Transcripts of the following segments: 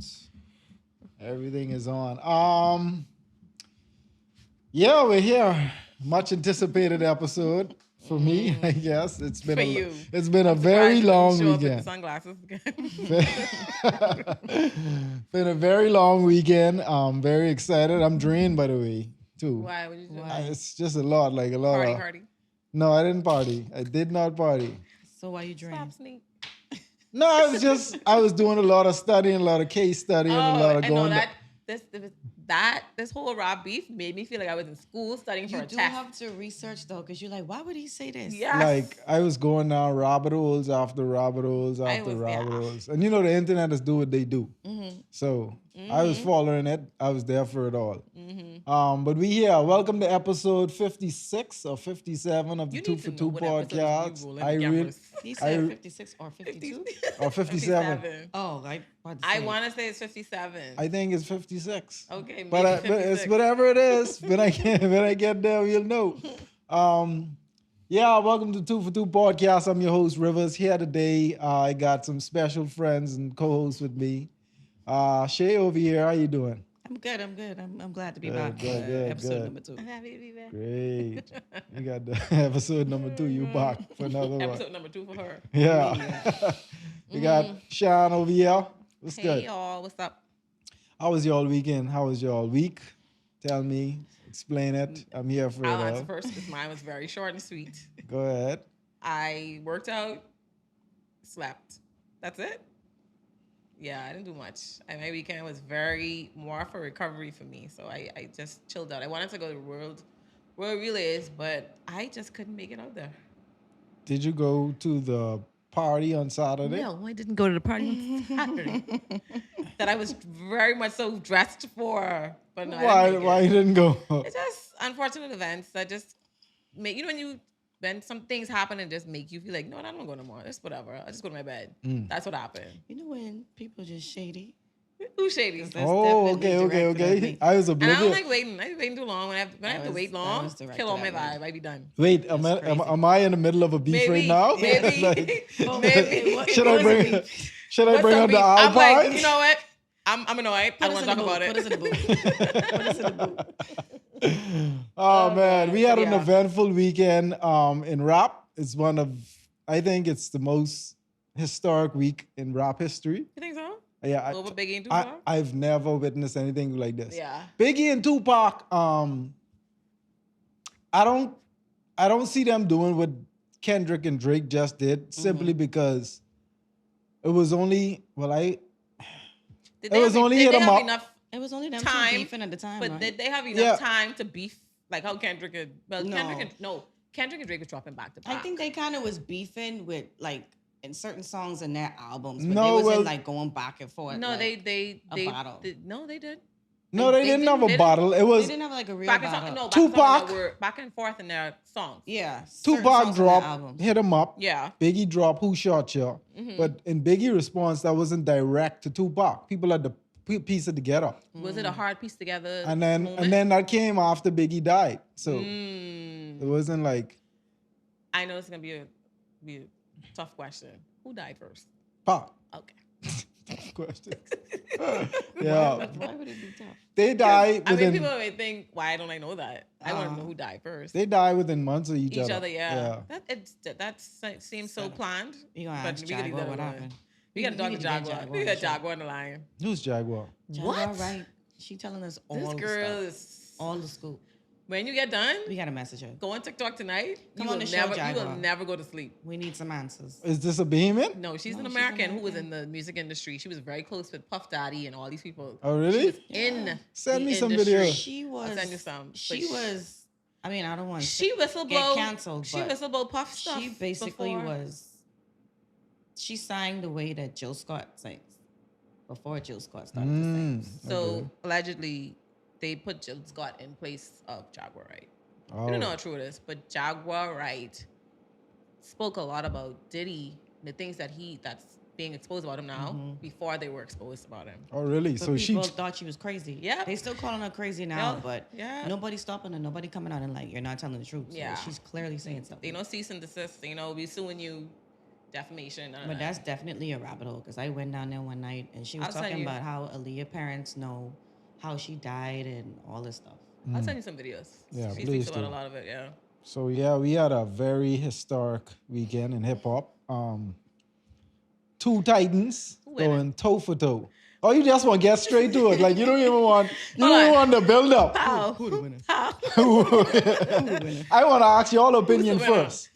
sounds. Everything is on. Yeah, we're here. Much anticipated episode for me, I guess. For you. It's been a I'm very surprised you didn't long show up with the weekend. sunglasses again. Been a very long weekend. Very excited. I'm drained, by the way, too. Why? What did you do? It's just a lot, like a lot Party of. hardy. No, I didn't party. I did not party. So why you Stop drained? sneak. No, I was doing a lot of studying, a lot of case studying, a lot of I know going. this whole Rob beef made me feel like I was in school studying for You a do test. have to research though, because you're like, why would he say this? Yes. Like I was going down rabbit holes after rabbit holes after rabbit holes, and you know the internet is do what they do. So I was following it. I was there for it all. But we here. Welcome to episode 56 or 57 of the You Two need for to Two know what episodes you podcast. roll in the cameras. He said 56 or 52. or 57. Oh, I I want to say it's 57. I think it's 56. Okay, maybe But it's 56. whatever it is. When I get there, you'll know. Yeah, welcome to Two for Two podcast. I'm your host Rivers here today. I got some special friends and co-hosts with me. Shay over here, how you doing? I'm good. I'm glad to be Good, back. good, for good, episode good. number 2. I'm happy to be back. Great. You got the episode number 2. You back for another one. Episode number 2 for her. Yeah. We got Shan over here. What's Hey good? y'all, what's up? How was y'all weekend? How was y'all week? Tell me. Explain it. I'm here for I'll it answer all. first because mine was very short and sweet. Go ahead. I worked out, slept. That's it. Yeah, I didn't do much. And my weekend was very more for recovery for me. So I just chilled out. I wanted to go to World Relays, but I just couldn't make it out there. Did you go to the party on Saturday? No, I didn't go to the party on Saturday. That I was very much so dressed for. But no, Why you didn't go? It's just unfortunate events that just make, you know, when some things happen and just make you feel like, no, I don't want to go no more. It's whatever. I'll just go to my bed. That's what happened. You know when people just shady? Who's shady? That's Oh, definitely directed at okay. me. I was And I don't oblivious. like waiting. I be waiting too long. When I have to wait long, was directed kill all my at me. vibe. I be done. Wait, am I in the middle of a beef right now? Maybe. Like, Maybe. should I bring What's up up, the beef? I'm like, Alpine? you know what? I'm annoyed. I don't want to talk about it. Put us in the boot. Put us in the boot. Oh man, we had an yeah. eventful weekend in rap. It's I think it's the most historic week in rap history. You think so? Yeah, Over Biggie and Tupac? I've never witnessed anything like this. Yeah. Biggie and Tupac, I don't see them doing what Kendrick and Drake just did simply because it was only Did It was only hit they 'em have up. enough It was only them time, two beefing at the time, but right? did they have enough Yeah. time to beef like how Kendrick and No. Kendrick and Drake was dropping back to back. I think they kind of was beefing with like in certain songs in their albums, but No, they wasn't well- like going back and forth. no, like, they battle. no, they did. no, they didn't have a didn't- battle. It They was didn't have like a real Back and battle. forth, no, Tupac. back and forth in their songs. Yeah, certain Tupac songs on their dropped, albums. hit him up. Yeah. Biggie dropped Who Shot Ya? But in Biggie response, that wasn't direct to Tupac. People had to piece it together. Was it a hard piece together? And then moment? that came after Biggie died. So Mm. it wasn't like I know it's gonna be a tough question. Who died first? Pac. Okay. Question. Yeah. Why would it be tough? They died I mean, within people may think, why don't I know that? I want to know who died first. they died within months of each other. Yeah. That seems so planned. You gonna but ask we gotta Jaguar do what that one. happened? We got to talk need to to get Jaguar. Jaguar We on got the show. Jaguar on the line. Who's Jaguar? Jaguar, What? right? She telling us all This the girl stuff. is. All the scoop. When you get done, We gotta message her. go on TikTok tonight. Come you on will the show, never, you Jaguar. will never go to sleep. We need some answers. Is this a behemoth? No, she's an she's American who was American. in the music industry. She was very close with Puff Daddy and all these people. Oh really? She was in Send the me some industry. video. She was. send you some, She but was. I mean, I don't want. She get whistleblow. canceled. She but whistleblow Puff stuff. She basically before. was. She sang the way that Jill Scott sings before Jill Scott started to sing. So Okay. allegedly, they put Jill Scott in place of Jaguar Wright. Oh. We don't know how true it is, but Jaguar Wright spoke a lot about Diddy, the things that's being exposed about him now before they were exposed about him. Oh really? But So she people thought she was crazy. Yeah. They still calling her crazy now, Yeah. but Yeah. nobody's stopping her. Nobody coming out and like, you're not telling the truth. So Yeah. she's clearly saying something. They know cease and desist. We suing you defamation. But that's definitely a rabbit hole because I went down there one night and she was I'll send talking you. about how Aaliyah parents know how she died and all this stuff. I'll send you some videos. Yeah, She please speaks about do. a lot of it. Yeah. So yeah, we had a very historic weekend in hip hop. Two titans winning? going toe for toe. Oh, you just want to get straight to it. Like you don't even want the build up. How? Who the winner? How? I want to ask your opinion Who's the winner? first.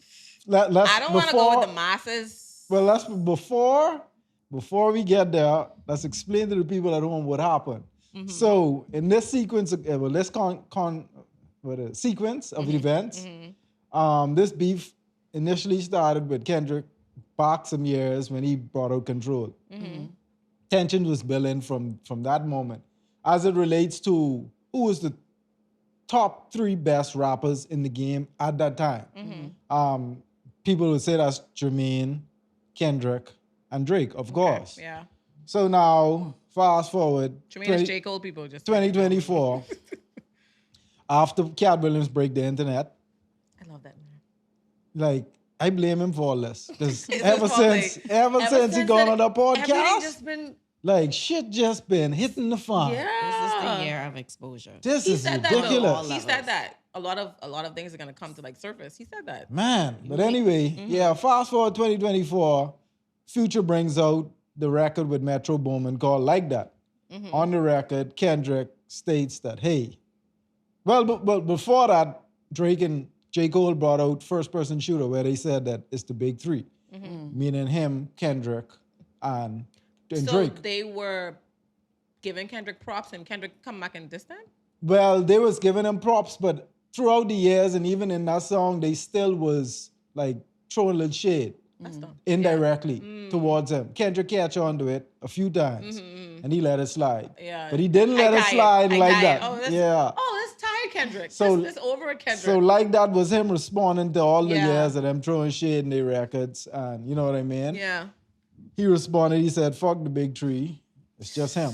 Let's I don't want to go with the masses. Well, let's before we get there, let's explain to the people at home what happened. So in this sequence, this sequence of events, this beef initially started with Kendrick back some years when he brought out Control. Tension was building from that moment, as it relates to who was the top 3 best rappers in the game at that time. People would say that's Jermaine, Kendrick, and Drake, of course. Yeah. So now, fast forward, Jermaine is J. Cole people just 2024, after Cat Williams break the internet, I love that man. like, I blame him for all this. Because It's ever his fault, since he gone on the Everything podcast, just been like, shit just been hitting the fan. This is the yeah. year of exposure. This He is said that though. ridiculous. He said that a lot of things are gonna come to like surface. He said that. Man, but anyway, yeah, fast forward 2024, Future brings out the record with Metro Boomin called Like That. On the record, Kendrick states that, hey, but before that, Drake and J. Cole brought out First Person Shooter, where they said that it's the big 3, meaning him, Kendrick, and So Drake. they were giving Kendrick props and Kendrick come back and diss them? Well, they was giving him props, but throughout the years and even in that song, they still was like throwing a little shade That's dumb. indirectly towards him. Kendrick catch on to it a few times, and he let it slide. Yeah. But he didn't let I it died. slide I like died. that. Oh, Yeah. that's tired Kendrick. So- This over at Kendrick. So like that was him responding to all the Yeah. years of them throwing shade in their records, and you know what I mean? yeah. He responded. He said, "Fuck the big 3. It's just him."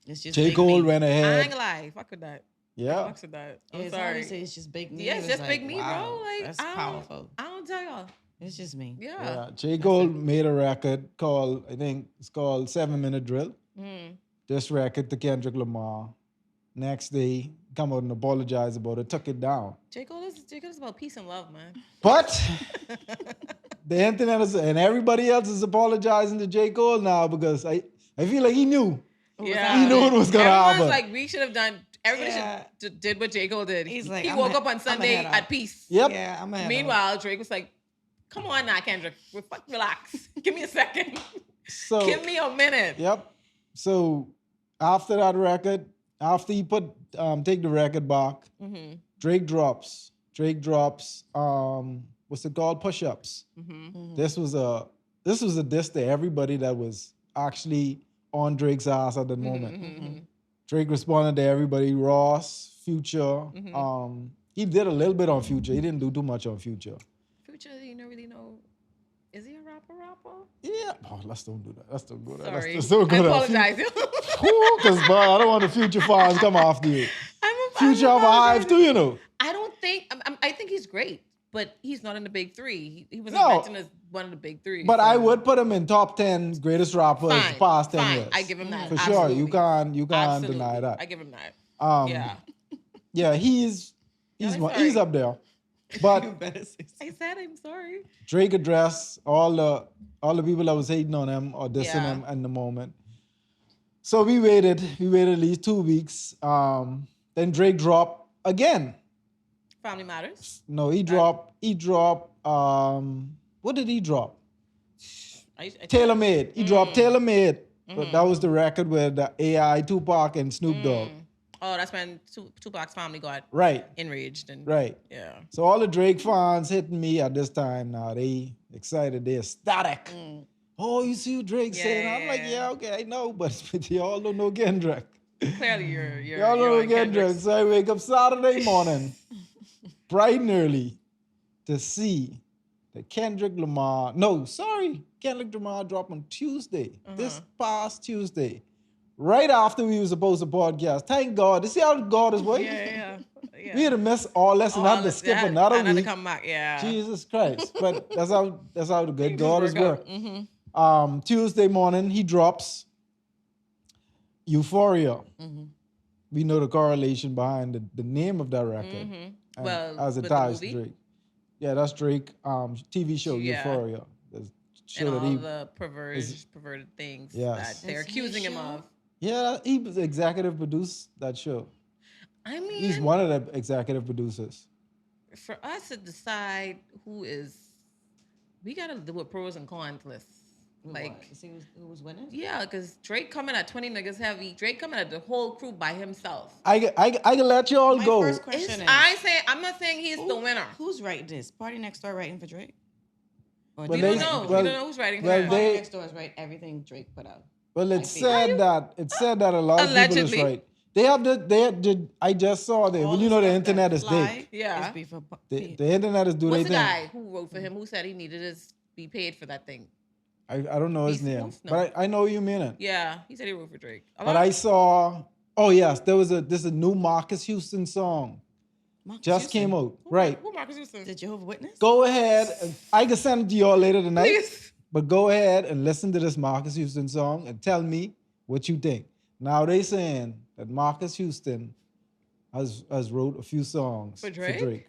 It's just J. Big Cole Me. went I ain't ahead. gonna lie. Fuck with that. Yeah. Fuck with that. I'm It's hard to sorry. say it's just Big Me. Yeah, it's It was just big me, wow, bro. Like that's I don't- powerful. I don't tell y'all. It's just me. Yeah. Yeah, J. Cole made a record called, I think it's called 7 Minute Drill. This record to Kendrick Lamar. Next day, come out and apologize about it, took it down. J. Cole is about peace and love, man. But the internet and everybody else is apologizing to J. Cole now because I feel like he knew. Yeah. He knew what was gonna Everyone's happen. like, we should have done. Everybody Yeah. should did what J. Cole did. He's like, he I'm woke a- up on I'm a Sunday head at up. peace. Yep. Yeah, I'm ahead. Meanwhile, Drake was like, "Come on now, Kendrick, relax. Give me a second. So Give me a minute." Yep. So after that record, after he put take the record back, Drake drops. What's it called? Push-ups. This was a diss to everybody that was actually on Drake's ass at the moment. Drake responded to everybody. Ross, Future. He did a little bit on Future. He didn't do too much on Future. Future, you don't really know. Is he a rapper? Yeah. Oh, let's don't do that. Let's don't go there. Sorry. Let's don't I go there. apologize. Because, bro, I don't want the Future fans come after you. I'm Future have a hive too, you know. I don't think. I think he's great, but he's not in the big 3. He wasn't No. mentioned as one of the big 3. But so- I would put him in top 10 greatest rappers Fine, past 10 fine. years. I give him that. For sure. You Absolutely. can't Absolutely. deny that. I give him that. Yeah. Yeah, he's I'm he's sorry. up there. But You better say I said I'm sorry. Drake addressed all the people that was hating on him or dissing Yeah. him in the moment. So we waited at least 2 weeks. Then Drake dropped again. Family Matters. No, he dropped what did he drop? I Tailor Made. He dropped Tailor Made. But that was the record with the AI, Tupac, and Snoop Dogg. Oh, that's when Tupac's family got Right, enraged and right. yeah. So all the Drake fans hitting me at this time now. They excited. They ecstatic. Oh, you see what Drake saying? I'm like, yeah, okay, I know, but y'all don't know Kendrick. Clearly, you're Y'all don't know on Kendrick. Kendrick's. So I wake up Saturday morning, bright and early, to see that Kendrick Lamar dropped on Tuesday, this past Tuesday, right after we were supposed to podcast. Thank God. You see how God is working? Yeah. We had to miss all this and had to skip another and week. to come back, yeah. Jesus Christ. But that's how the good Things God is work out. working. Tuesday morning, he drops Euphoria. We know the correlation behind the name of that record. Well, as with attached the to movie? Drake. Yeah, that's Drake TV show Yeah. Euphoria. The show And that all he the perverted things Yes. that they're It's his accusing him show? of. Yeah, he was executive produced that show. I mean, He's one of the executive producers. for us to decide we gotta do a pros and cons list. Like, see who was winning? yeah, because Drake coming at 20 niggas heavy. Drake coming at the whole crew by himself. I can let you all My go. first question is, I'm not saying he's the winner. Who's writing this? Party Next Door writing for Drake? Or Well, We Drake don't writing know. for We Drake? don't know who's writing for well, him. Party they- Next Door is right everything Drake put out. Well, I it's feel. said that a lot of people Allegedly. is right. They had I just saw them. All Well, you know the stuff internet that is fly big. Yeah. is before The internet is doing What's their the thing. guy who wrote for him who said he needed to be paid for that thing? I don't know his Beast name, Move? No. but I know you mean it. Yeah, he said he wrote for Drake. But I saw. Oh yes, this is a new Marcus Houston song. Marcus Just Houston. came out. Right. Who Marcus Houston? Did Jehovah's Witness? Go ahead. I can send it to y'all later tonight. Please. But go ahead and listen to this Marcus Houston song and tell me what you think. Now they saying that Marcus Houston has wrote a few songs For Drake?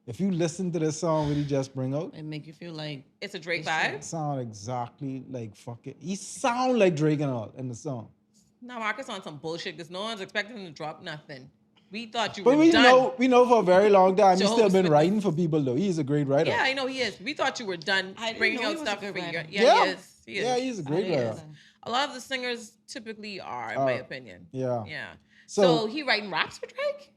If you listen to this song that he just bring out, It make you feel like It's a Drake It's vibe. it sound exactly like fucking. He sound like Drake and all in the song. Now Marcus on some bullshit because no one's expecting him to drop nothing. We thought you But were we done. know for a very long time he's So still been with writing for people though. He's a great writer. Yeah, I know he is. We thought you were done I didn't bringing know he out was a stuff good for you. writer. Yeah, he is. He is. Yeah, he's a great I writer. didn't- A lot of the singers typically are, in my opinion. Yeah. Yeah. So- So he writing raps for Drake?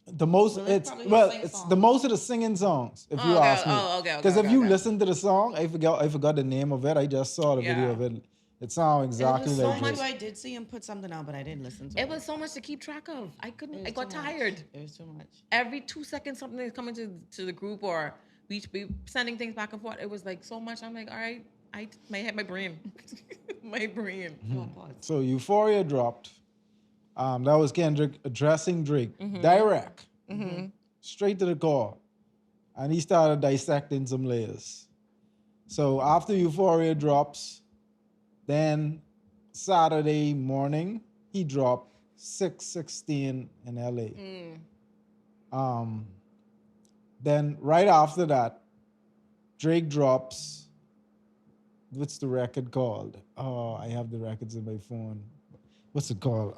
The most Well, it's it's probably well the same it's song. the most of the singing songs if you okay. ask me. Oh, okay, Because if okay, you okay. listen to the song, I forgot the name of it. I just saw the video Yeah. of it. It sounds exactly so like much- Drake. I did see him put something out, but I didn't listen to it. It was so much to keep track of. I couldn't. It I was got too much. tired. It was too much. Every 2 seconds, something is coming to the group, or we sending things back and forth. It was like so much. I'm like, all right, I hit my brain, my brain. No, pause. So Euphoria dropped. That was Kendrick addressing Drake Mm-hmm. direct, straight to the core, and he started dissecting some layers. So after Euphoria drops, then Saturday morning he dropped 616 in LA. Then right after that, Drake drops. What's the record called? Oh, I have the records in my phone. What's it called?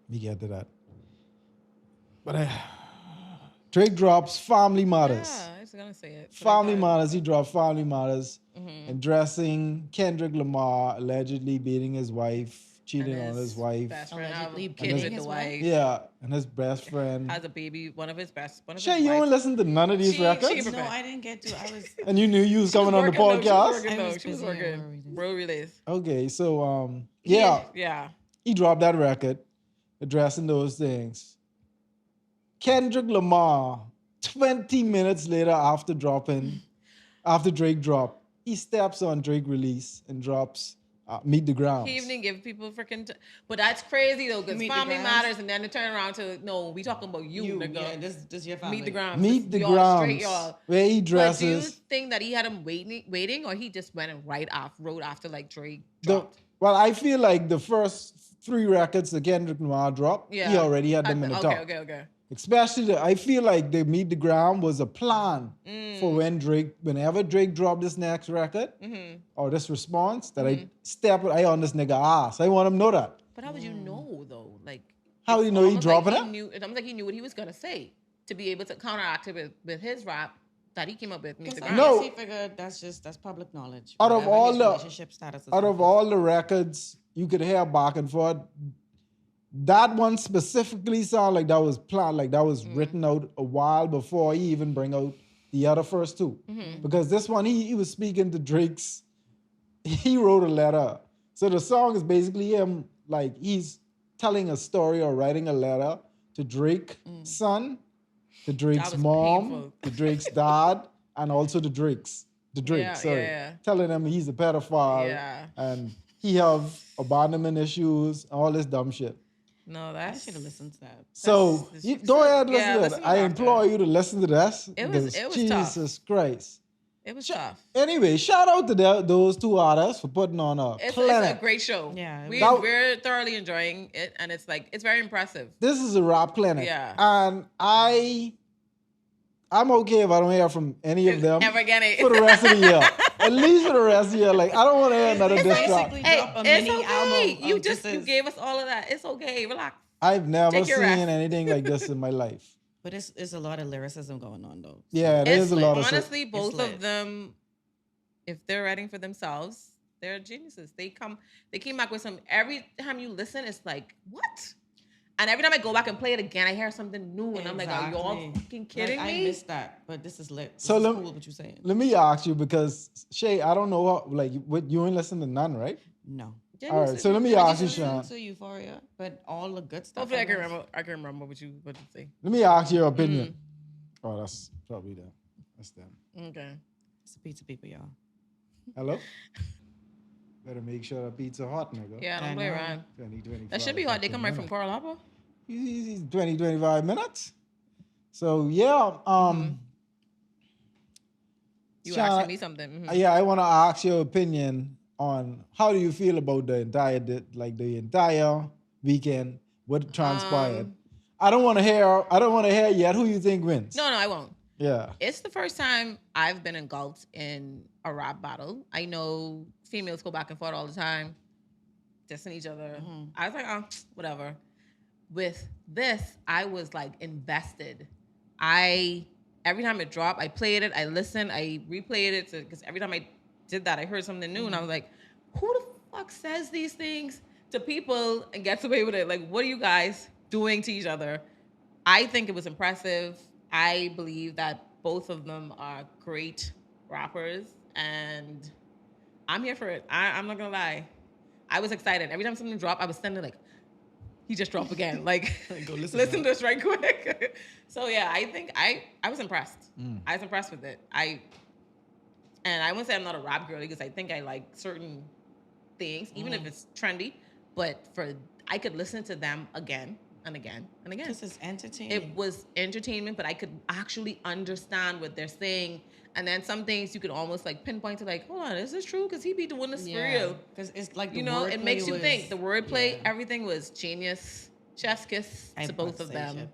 We get to that. But Drake drops Family Matters. Yeah, I was gonna say it. but I Family thought- Matters. He dropped Family Matters, addressing Kendrick Lamar allegedly beating his wife, cheating and on his wife. Best friend have a Allegedly kid beating with his the wife? wife. Yeah, and his best friend. Has a baby. One of his Shay, you don't listen to none of these She- records, she- No, I didn't get to. I was. and you knew you was coming on the podcast. She I was was busy at working. work. Bro release. Okay, so yeah, Yeah. he dropped that record addressing those things. Kendrick Lamar, 20 minutes later after Drake dropped, he steps on Drake release and drops Meet the Grounds. He even give people freaking. But that's crazy though, because Meet the family Grounds? matters, and then they turn around to no, we talking about you, nigga. Yeah, this your family. Meet the grounds. Meet the Y'all Grounds, straight, y'all. where he But do you dresses. think that he had him waiting, or he just went and wrote after like Drake dropped? Well, I feel like the first 3 records that Kendrick Lamar dropped, Yeah. he already had them in the top. Okay. Especially, I feel like the Meet the Ground was a plan for whenever Drake dropped this next record or this response, that I step on this nigga ass. I want him to know that. But how would you know though? Like, How it's do you know he almost dropping like it? he knew, it's almost like he knew what he was gonna say to be able to counteract it with his rap that he came up with. Meet the I Ground. No. guess he figured that's public knowledge. Out of Whatever all his the- relationship status is Out of public. all the records you could hear back and forth, that one specifically sounded like that was planned, like that was written out a while before he even bring out the other first 2. Because this one, he was speaking to Drake's, he wrote a letter. So the song is basically him, like he's telling a story or writing a letter to Drake's son, to Drake's was mom, painful. to Drake's dad, and also to Drake, Yeah, sorry. yeah. Telling him he's a pedophile Yeah. and he have abandonment issues, all this dumb shit. No, I should have listened to that. So go ahead, listen yeah, to it. listen to I it implore after. you to listen to this It was because tough. Jesus Christ. It was tough. Anyway, shout out to those two artists for putting on a It's clinic. a great show. Yeah, We're thoroughly enjoying it, and it's very impressive. This is a rap clinic. Yeah. And I'm okay if I don't hear from any of them Ever again for the rest of the year. At least for the rest of the year. Like, I don't want to hear another diss track. Drop a mini album. You gave us all of that. It's okay. Relax. I've never Take your seen rest. anything like this in my life. But it's a lot of lyricism going on though. Yeah, there's a lot of honestly, both lit. of them, if they're writing for themselves, they're geniuses. They came back with some. Every time you listen, it's like, what? And every time I go back and play it again, I hear something new, and I'm like, are y'all fucking kidding me? I missed that, but this is lit. So this is cool what you're saying. Let me ask you, because Shay, I don't know what you ain't listen to none, right? No. All right, so let me ask you, Sean. To Euphoria, but all the good stuff. Hopefully, I can remember what you say. Let me ask your opinion. Oh, that's probably them. That's them. Okay. It's the pizza people, y'all. Hello. Better make sure that pizza hot, nigga. Yeah, don't play around. 2025. That should be hot. They come right from Coral Harbor. He's 25 minutes. So yeah, You Sean, asking me something? Mm-hmm. Yeah, I want to ask your opinion on how do you feel about the entire weekend, what transpired. I don't want to hear yet who you think wins. No, I won't. Yeah. It's the first time I've been engulfed in a rap battle. I know females go back and forth all the time, dissing each other. I was like, oh, whatever. With this, I was like invested. Every time it dropped, I played it, I listened, I replayed it because every time I did that, I heard something new, and I was like, who the fuck says these things to people and gets away with it? Like, what are you guys doing to each other? I think it was impressive. I believe that both of them are great rappers, and I'm here for it. I'm not gonna lie. I was excited. Every time something dropped, I was sending like, he just dropped again. Like, go listen to this right quick. So yeah, I think I was impressed. I was impressed with it. And I wouldn't say I'm not a rap girl because I think I like certain things, even if it's trendy. But I could listen to them again and again and again. This is entertaining. It was entertainment, but I could actually understand what they're saying. And then some things you could almost like pinpoint to like, hold on, is this true? Because he be doing this for real. Because it's like, it makes you think. The wordplay, everything was genius. Chef's kiss to both of them.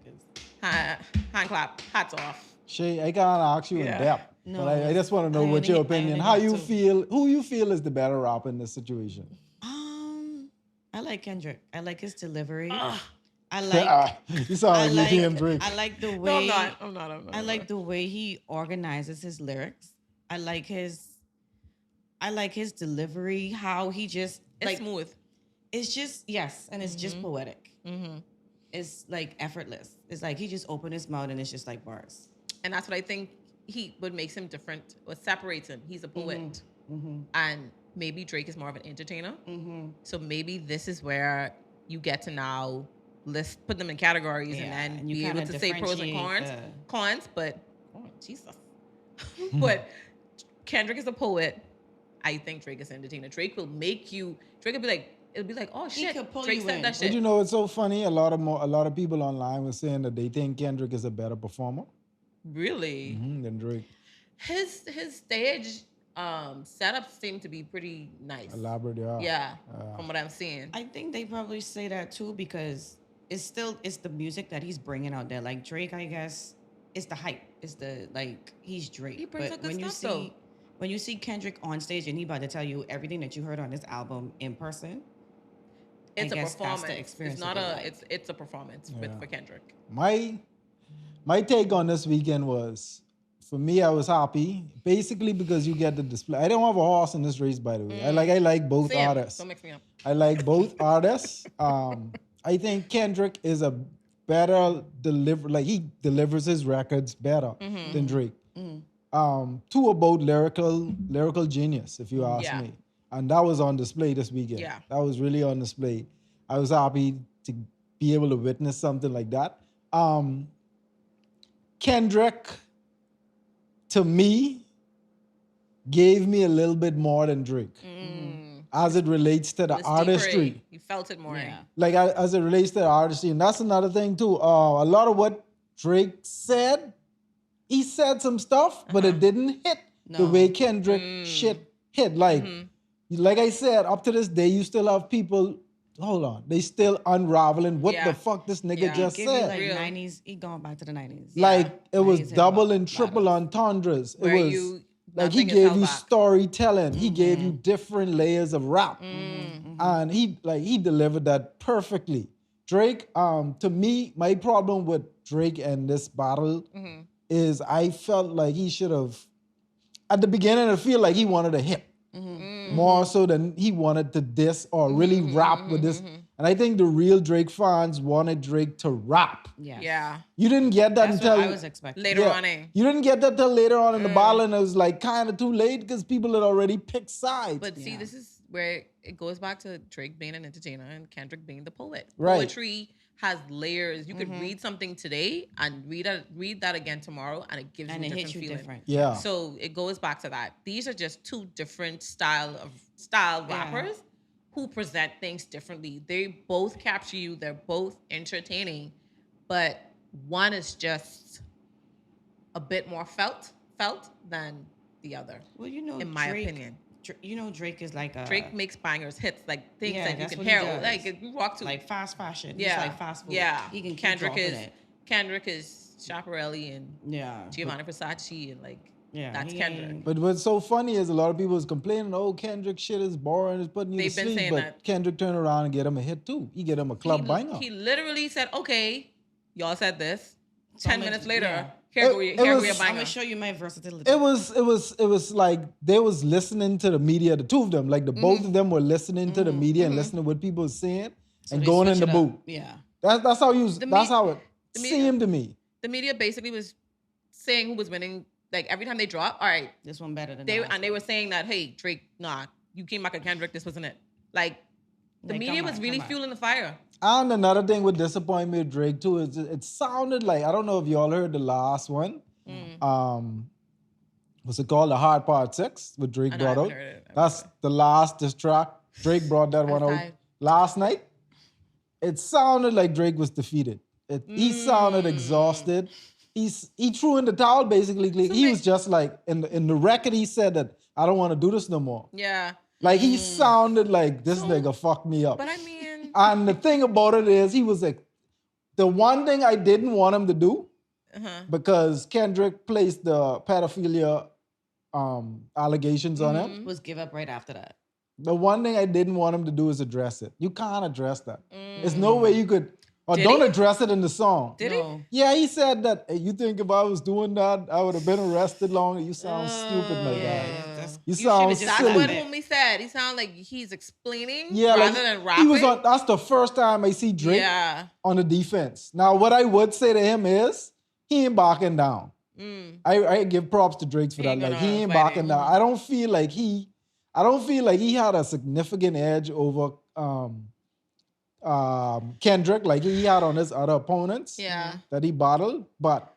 Hand clap, hats off. Shay, I can't ask you in depth, but I just want to know what your opinion, how you feel, who you feel is the better rapper in this situation. I like Kendrick. I like his delivery. I like. You sound like you Drake. I like the way. No, I'm not. I like the way he organizes his lyrics. I like his delivery. How he just it's smooth. It's just and it's just poetic. It's like effortless. It's like he just opened his mouth and it's just like bars. And that's what I think what makes him different. What separates him. He's a poet, and maybe Drake is more of an entertainer. So maybe this is where you get to now put them in categories and then be able to say pros and cons. But Jesus, but Kendrick is a poet. I think Drake is an entertainer. Drake will be like, it'll be like, oh shit, Drake said that shit. But you know, it's so funny. A lot of people online were saying that they think Kendrick is a better performer. Really? Than Drake. His stage setups seem to be pretty nice. Elaborate, yeah. From what I'm seeing. I think they probably say that too because it's the music that he's bringing out there. Like Drake, I guess, it's the hype. It's the he's Drake. He brings but when you see Kendrick on stage and he about to tell you everything that you heard on this album in person, it's a performance. That's the experience. It's not it's a performance for Kendrick. My take on this weekend was, for me, I was happy, basically because you get the display. I don't have a horse in this race, by the way. I like both artists. Don't mix me up. I like both artists. I think Kendrick is a better he delivers his records better than Drake. Two are both lyrical genius, if you ask me. And that was on display this weekend. Yeah. That was really on display. I was happy to be able to witness something like that. Kendrick, to me, gave me a little bit more than Drake. as it relates to the It's artistry. deeper. You felt it more. Yeah. Like as it relates to the artistry. And that's another thing too. A lot of what Drake said, he said some stuff, but it didn't hit the No. way Kendrick shit hit. Like I said, up to this day, you still have people, hold on, they still unraveling what Yeah. the fuck this nigga Yeah. just Give you said. like Real. 90s. He going back to the 90s. Like it was 90s hip double hop and triple battles. entendres. It Where was you- like he nothing is gave held you back. storytelling. He gave you different layers of rap, and he delivered that perfectly. Drake, to me, my problem with Drake and this battle is I felt like he should have at the beginning. I feel like he wanted to hit more so than he wanted to diss or really rap with this. And I think the real Drake fans wanted Drake to rap. Yeah. Yeah. You didn't get that That's until what I was expecting. Later yeah. on, eh? You didn't get that till later on in the battle, and it was like kind of too late because people had already picked sides. But see, Yeah. this is where it goes back to Drake being an entertainer and Kendrick being the poet. Right. Poetry has layers. You could read something today and read that again tomorrow, and it gives And you a it different hits you feeling. different. Yeah. So it goes back to that. These are just two different style rappers who present things differently. They both capture you. They're both entertaining, but one is just a bit more felt than the other. Well, you know, in my Drake, opinion. You know, Drake is like a Drake makes bangers, hits, like things Yeah, that you that's can what he hear. does. Like if you walk to like fast fashion. yeah, He's like fast food. yeah. He can keep Kendrick dropping is it. Kendrick is Chaparelli and Yeah. Giovanni Versace and like Yeah, that's he Kendrick. ain't- But what's so funny is a lot of people is complaining, oh, Kendrick shit is boring, it's putting you They've to been sleep. saying But that. Kendrick turned around and get him a hit too. He get him a club banger. He literally said, "Okay, y'all said this." So 10 much- minutes later, yeah. here go It your was- banger. I'm gonna show you my versatility. It was like they was listening to the media, the two of them, like the both of them were listening to the media and listening to what people were saying So and they going in switch the it up. booth. Yeah. That's how you The that's me- how it the media- seemed to me. The media basically was saying who was winning. Like every time they drop, all right, This one better than they the last and they were saying that, hey, Drake, nah, you came back at Kendrick, this wasn't it. Like the Like, media come was on, really come on. fueling the fire. And another thing with disappointment with Drake too is it sounded like, I don't know if y'all heard the last one. What's it called? The Hard Part 6 with Drake I know, I brought haven't out. heard it. That's the last diss track. Drake brought that one out tired. last night. It sounded like Drake was defeated. He sounded exhausted. He threw in the towel basically. He was just like in the record. He said that I don't want to do this no more. Yeah. Like he sounded like this nigga fucked me up. But I mean, And the thing about it is, he was like, the one thing I didn't want him to do, because Kendrick placed the pedophilia allegations on him. was give up right after that. The one thing I didn't want him to do is address it. You can't address that. There's no way you could, or Did don't he? address it in the song. did No. Yeah, he said that, hey, you think if I was doing that, I would have been arrested longer? You sound stupid, my guy. That's- You should've sound just that's silly. what homie said. He sounded like he's explaining Yeah, rather like, than rapping. he was on. That's the first time I see Drake Yeah. on the defense. Now, what I would say to him is, he ain't backing down. I give props to Drake for He that. ain't Like gonna he ain't fight backing it. down. I don't feel like he had a significant edge over Kendrick, like he had on his other opponents. Yeah. That he battled, but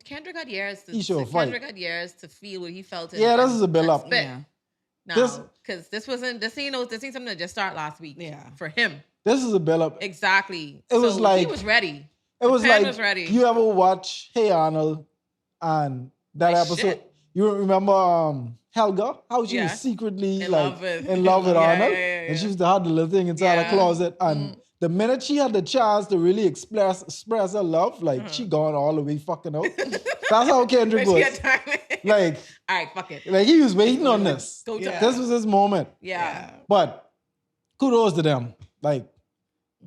Kendrick had years to He should fight. Kendrick had years to feel what he felt. Yeah, this is a build and up. spit. Yeah. Now, because this ain't something that just started last week. Yeah. For him. this is a build up. Exactly. It was So like- he was ready. It was The pen like was ready. you ever watch Hey Arnold and that My episode. shit. You remember Helga? How she Yeah. was secretly In like love with- in love with Yeah, Arnold, yeah, yeah, and she yeah. used to have the little thing inside Yeah. her closet. And the minute she had the chance to really express her love, like she gone all the way fucking out. That's how Kendrick When she was. had time. Like, All right, fuck it. like he was waiting on this. Go Yeah. This was his moment. Yeah. But kudos to them. Like,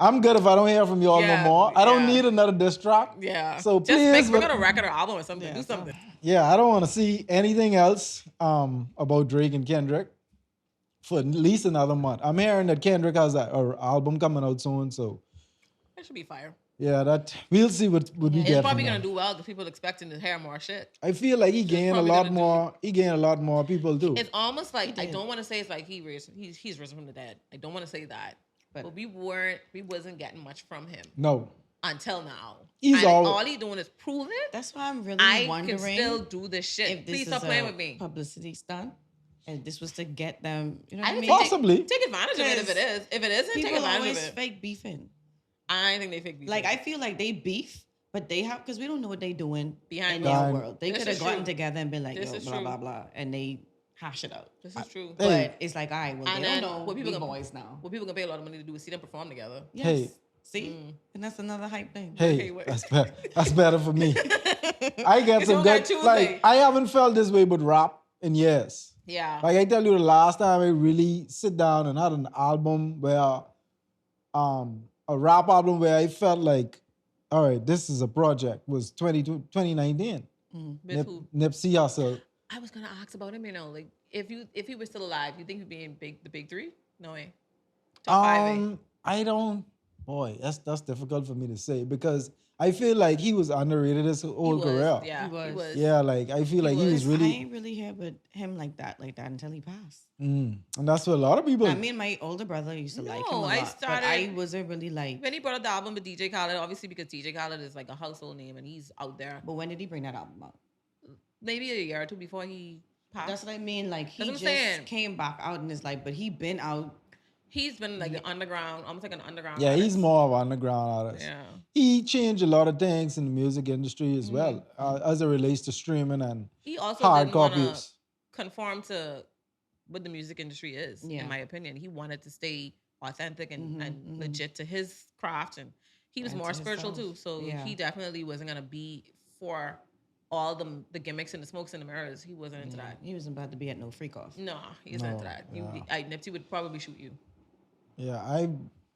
I'm good if I don't hear from y'all Yeah, no more. I don't yeah. need another diss track. Yeah. So just please, bring out a record or album or something. Yeah, Do something. yeah, I don't want to see anything else about Drake and Kendrick for at least another month. I'm hearing that Kendrick has an album coming out soon, so That should be fire. yeah, that we'll see what we It's get. probably from gonna them. do well because people expecting to hear more shit. I feel like he gained a probably lot gonna more. He gained a lot more people too. It's almost like I did. don't want to say it's like he's risen from the dead. I don't want to say that, But- but we wasn't getting much from him No, until now. He's and all- all he's doing is proving That's why I'm really I wondering can still do this shit. if this Please is stop playing a with me. publicity stunt and this was to get them. You know what I I mean? Possibly. take advantage of it if it is. If it isn't, take People advantage always of it. fake beefing. I think they fake beef. Like I feel like they beef, but they have because we don't know what they doing Behind in closed their doors. world. They This could is have gotten true. together and been like, This yo, is blah true. blah blah, and they hash it out. This is true. Hey. But it's like, all right, well, And they then don't know what people we gonna- boys now. What people can pay a lot of money to do is see them perform together. Yes. Hey. See, and that's another hype thing. Hey, wait. that's better for me. I get It's some on that good. Tuesday. Like I haven't felt this way with rap in years. Yeah. Like I tell you, the last time I really sit down and had an album where, a rap album where I felt like, all right, this is a project was 2019. With who? Nipsey Hussle. I was gonna ask about him. You know, like if he was still alive, you think he'd be in the big three? No way. Top five. I don't. Boy, that's difficult for me to say because I feel like he was underrated his whole career. Yeah, He was. he was. Yeah, like I feel like he was I really, ain't really hear with him like that until he passed. and that's what a lot of people. I mean, my older brother used to like him a No, lot, I but started- I wasn't really like. When he brought up the album with DJ Khaled, obviously because DJ Khaled is like a household name and he's out there. But when did he bring that album out? Maybe a year or two before he passed. That's what I mean. Like he That's what just I'm saying. came back out and is like, but he been out. He's been like an underground, almost like an underground. Yeah, he's artist. more of an underground artist. Yeah. He changed a lot of things in the music industry as well, as it relates to streaming and He also hard didn't want to copies. conform to what the music industry is, Yeah. in my opinion. He wanted to stay authentic and legit to his craft. And he was And more to spiritual himself. too. So Yeah. he definitely wasn't going to be for all the gimmicks and the smokes and the mirrors. He wasn't into that. He wasn't about to be at no freak off. No, he's not into that. Nipsey would probably shoot you. Yeah,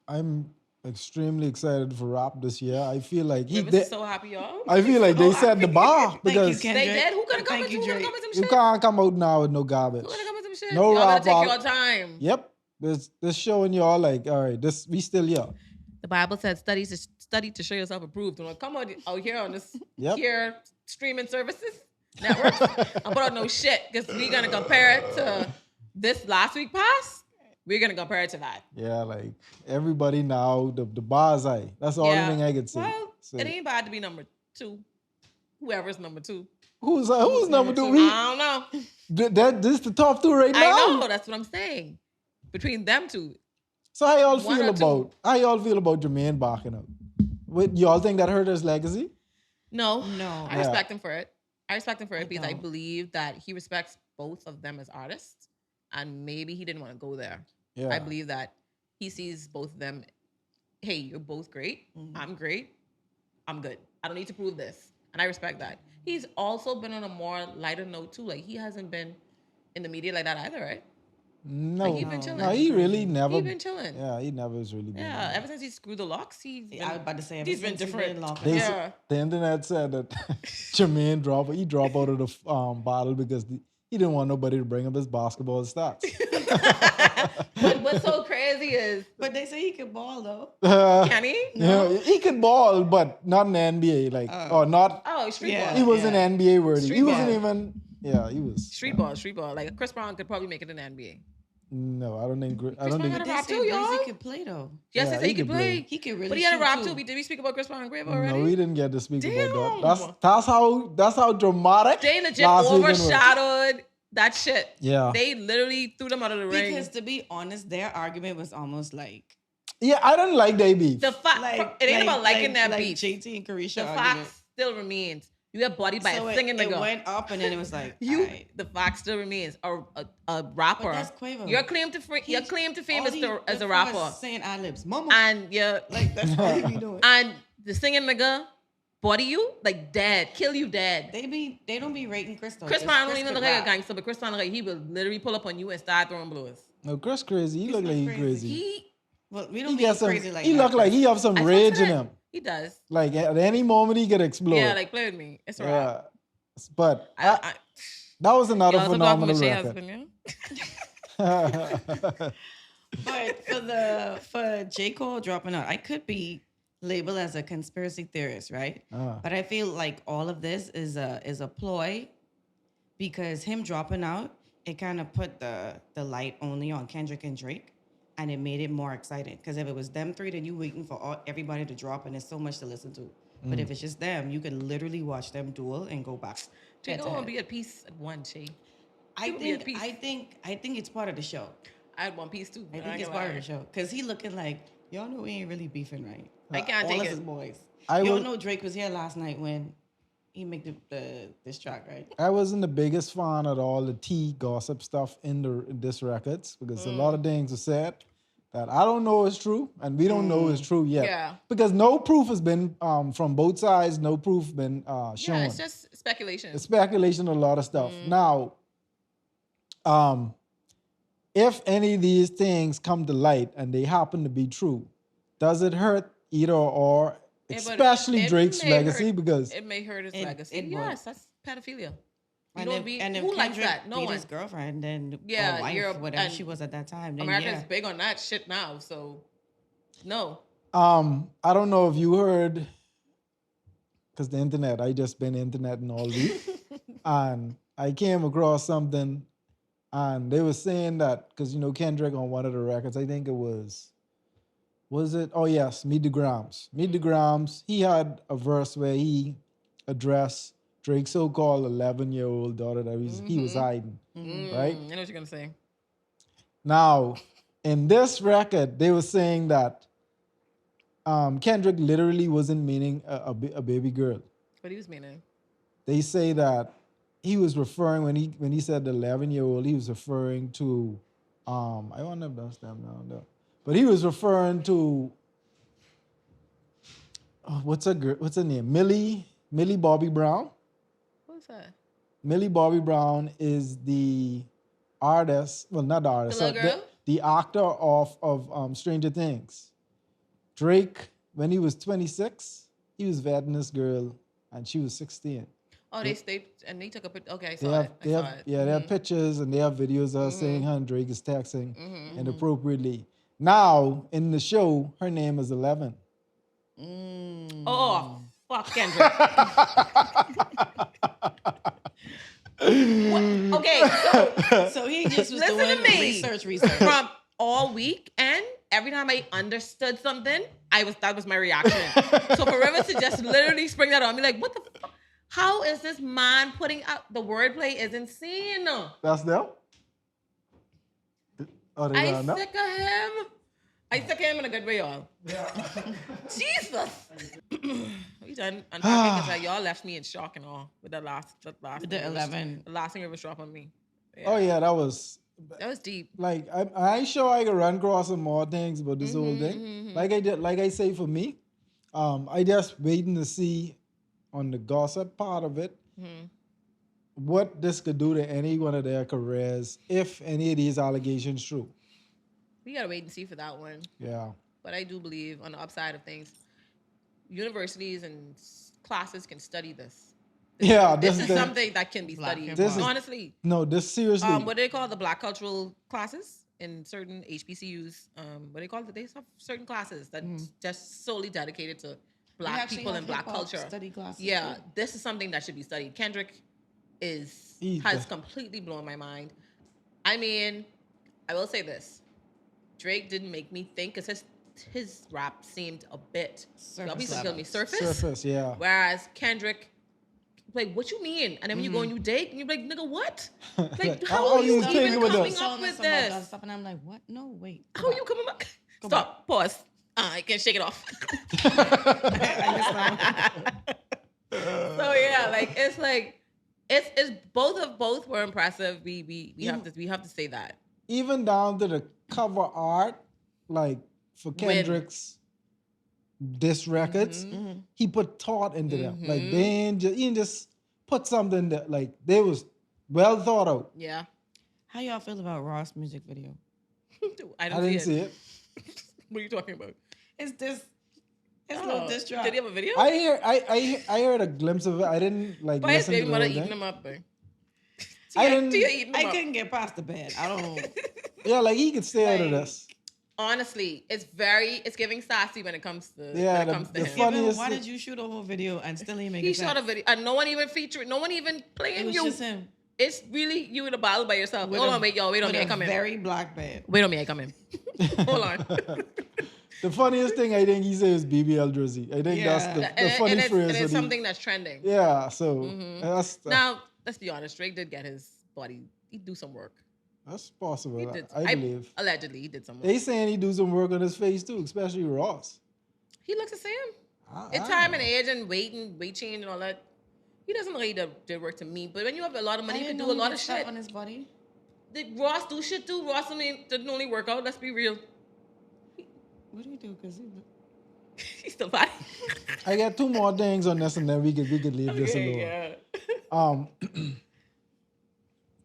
I'm extremely excited for rap this year. I feel like Rivers is so happy, y'all. I feel like they set the bar you, because Ken. They Kendrick. did. Who could have come Thank with you, who could have Drake. come with some you shit? can't come out now with no garbage. Who could have come with some shit? No y'all gotta rap take out. your time. Yep, this showing y'all like, all right, we still here. The Bible said, study to show yourself approved. And come out here on this Yep. here streaming services networks and put out no shit because we're gonna compare it to this last week pass. We're gonna compare it to that. Yeah, like everybody now, the bar's high. That's the only thing I could say. Well, So, it ain't bad to be number two. Whoever's number two. who's number two? I don't know. This the top two right now. I know. That's what I'm saying. Between them two. So how y'all One feel or two. about Jermaine backing up? Y'all think that hurt his legacy? No. No. I respect him for it. I respect him for it I because I don't. believe that he respects both of them as artists. And maybe he didn't want to go there. Yeah. I believe that he sees both of them. Hey, you're both great. I'm great. I'm good. I don't need to prove this. And I respect that. He's also been on a more lighter note too. Like he hasn't been in the media like that either, right? No, Like, he been chilling. no, he really never. He been chilling. Yeah, he never has really been. Yeah, ever since he screwed the locks, he's been, I was about to say, ever he's been since he different. been locked They up. s- Yeah. The internet said that Jermaine dropped out of the bottle because he didn't want nobody to bring up his basketball stats. But what's so crazy is, But they say he can ball though. can he? Yeah, he could ball, but not in the NBA. Like, or not. Oh, street Yeah. ball. He wasn't NBA worthy. Street He wasn't ball. even. Yeah, he was. Street ball. Like Chris Brown could probably make it in the NBA. No, I don't think. I don't Brown think. had a They rap say too, y'all. Breezy can play though. Yes, Yeah, they said he could play. He can really. But he had a shoot, rap too. Did we speak about Chris Brown and Grave already? No, we didn't get to speak about Damn. that. That's how dramatic. They legit last weekend was. overshadowed that shit. Yeah. They literally threw them out of the ring. Because to be honest, their argument was almost like Yeah, I don't like their beef. The fact, it ain't about liking that like beef. JT and Carisha The argument. fact still remains. You get bodied by So a singing it nigga. went up and then it was like The fact still remains. A rapper. But that's Quavo. Your claim to fame all is he- as the a fuck is rapper. saying ad libs, mama. And you're like that's all he be doing. and the singing nigga body you like dead, kill you dead. They don't be rating Chris though. Chris It's Brown don't even could look like a rap. gangster, but Chris Brown like he will literally pull up on you and start throwing blows. No, Chris crazy. He He's look not like he crazy. crazy. He Well, we He don't be got some. crazy like He that. look like he have some I rage fucks in with him. He does. Like at any moment he could explode. Yeah, like play with me. It's a rap. Yeah. But I, that was another y'all also talking phenomenal with Shay record. husband, yeah? But for J. Cole dropping out, I could be labeled as a conspiracy theorist, right? But I feel like all of this is a ploy because him dropping out, it kind of put the light only on Kendrick and Drake, and it made it more exciting. Because if it was them three, then you waiting for everybody to drop, and there's so much to listen to. But if it's just them, you can literally watch them duel and go back. Jay head to Cole head. won't be at peace at one, Shay. I think it's part of the show. I had one piece too. I think it's part of the show because he looking like y'all know we ain't really beefing, right? I can't all take of it. his boys. Y'all know Drake was here last night when he made this track, right? I wasn't the biggest fan of all the tea gossip stuff in this records because a lot of things are said that I don't know is true and we don't know is true yet. Yeah. Because no proof has been from both sides. No proof been shown. Yeah, it's just speculation. It's speculation. A lot of stuff. Now, if any of these things come to light and they happen to be true, does it hurt either or? Especially Drake's legacy, because it may hurt his legacy. Yes, that's pedophilia. And if who likes Kendrick that? No beat one. his girlfriend, then Yeah, or wife, you're whatever she was at that time. Then America's big on that shit now, so no. I don't know if you heard, because the internet, I just been interneting all week, and I came across something, and they were saying that because Kendrick on one of the records, I think it was it? Oh yes, Meet the Grams. Meet the Grams. He had a verse where he addressed Drake's so-called 11-year-old daughter that he was hiding, right? I know what you're gonna say. Now, in this record, they were saying that Kendrick literally wasn't meaning a baby girl. What he was meaning? They say that he was referring when he said the 11-year-old, he was referring to I want to bust them now. No. But he was referring to what's her name? Millie Bobby Brown. Who's that? Millie Bobby Brown is the artist. Well, not the artist. The little girl? The actor of Stranger Things. Drake, when he was 26, he was vetting this girl, and she was 16. Oh, they stayed and they took a picture. Okay, I saw it. They have pictures and they have videos of saying her and Drake is texting inappropriately. Now, in the show, her name is 11. Oh, fuck Kendrick. Okay, so he just was listen doing to me. research. From all week, and every time I understood something, that was my reaction. So for Rivers to just literally spring that on me, like, what the fuck? How is this man putting out the wordplay is insane. That's them? Oh, they I'm sick of him. I sick of him in a good way, y'all. Yeah. Jesus. We done unpacking because y'all left me in shock and all with the last the 11. The last thing Rivers dropped on me. Yeah. Oh yeah, that was deep. Like I ain't sure I could run across some more things about this whole thing. Like I say for me, I just waiting to see on the gossip part of it, what this could do to any one of their careers if any of these allegations true. We gotta wait and see for that one. Yeah. But I do believe on the upside of things, universities and classes can study this. This is something that can be studied. Honestly. No, this seriously. What do they call the Black cultural classes in certain HBCUs? What do they call it? They have certain classes that just solely dedicated to Black people and Black culture. Study classes. Yeah, this is something that should be studied. Kendrick has completely blown my mind. I mean, I will say this: Drake didn't make me think because his rap seemed a bit surface, yeah. Whereas Kendrick, like, what you mean? And then when you go and you date, and you're like, nigga, what? Like, how are you even coming up with this? Stuff, and I'm like, what? No, wait. How are you coming back? Stop. Pause. I can't shake it off. So yeah, like it's both were impressive. We have to say that. Even down to the cover art, like for Kendrick's diss records, he put thought into them. Like he didn't just put something that like they was well thought out. Yeah. How y'all feel about Ross' music video? I didn't see it. What are you talking about? It's little diss track. Did he have a video? I heard a glimpse of it. I didn't like. But his baby mother eating him up, though. I couldn't get past the bed. I don't. Yeah, like he could stay out of this. Honestly, it's giving sassy when it comes to him. Why did you shoot a whole video and still ain't make it? He shot a video and no one even featured, no one even playing you. It was just him. It's really you in a battle by yourself. Hold on, wait on me, I come in. Very black bed. Wait on me, I come in. Hold on. The funniest thing I think he said is BBL Drizzy. I think that's the funny phrase. And it's something that's trending. Yeah, so now let's be honest. Drake did get his body he do some work. That's possible. He did. I believe. Allegedly, he did some work. They saying he do some work on his face too, especially Ross. He looks the same. It's time and age and weight change and all that. He doesn't look like he did work to me. But when you have a lot of money, you can do a lot of shit on his body. Did Ross do shit too? Ross didn't only work out. Let's be real. What do you do? Because he's still fine. I got 2 more things on this, and then we could leave this alone. Yeah.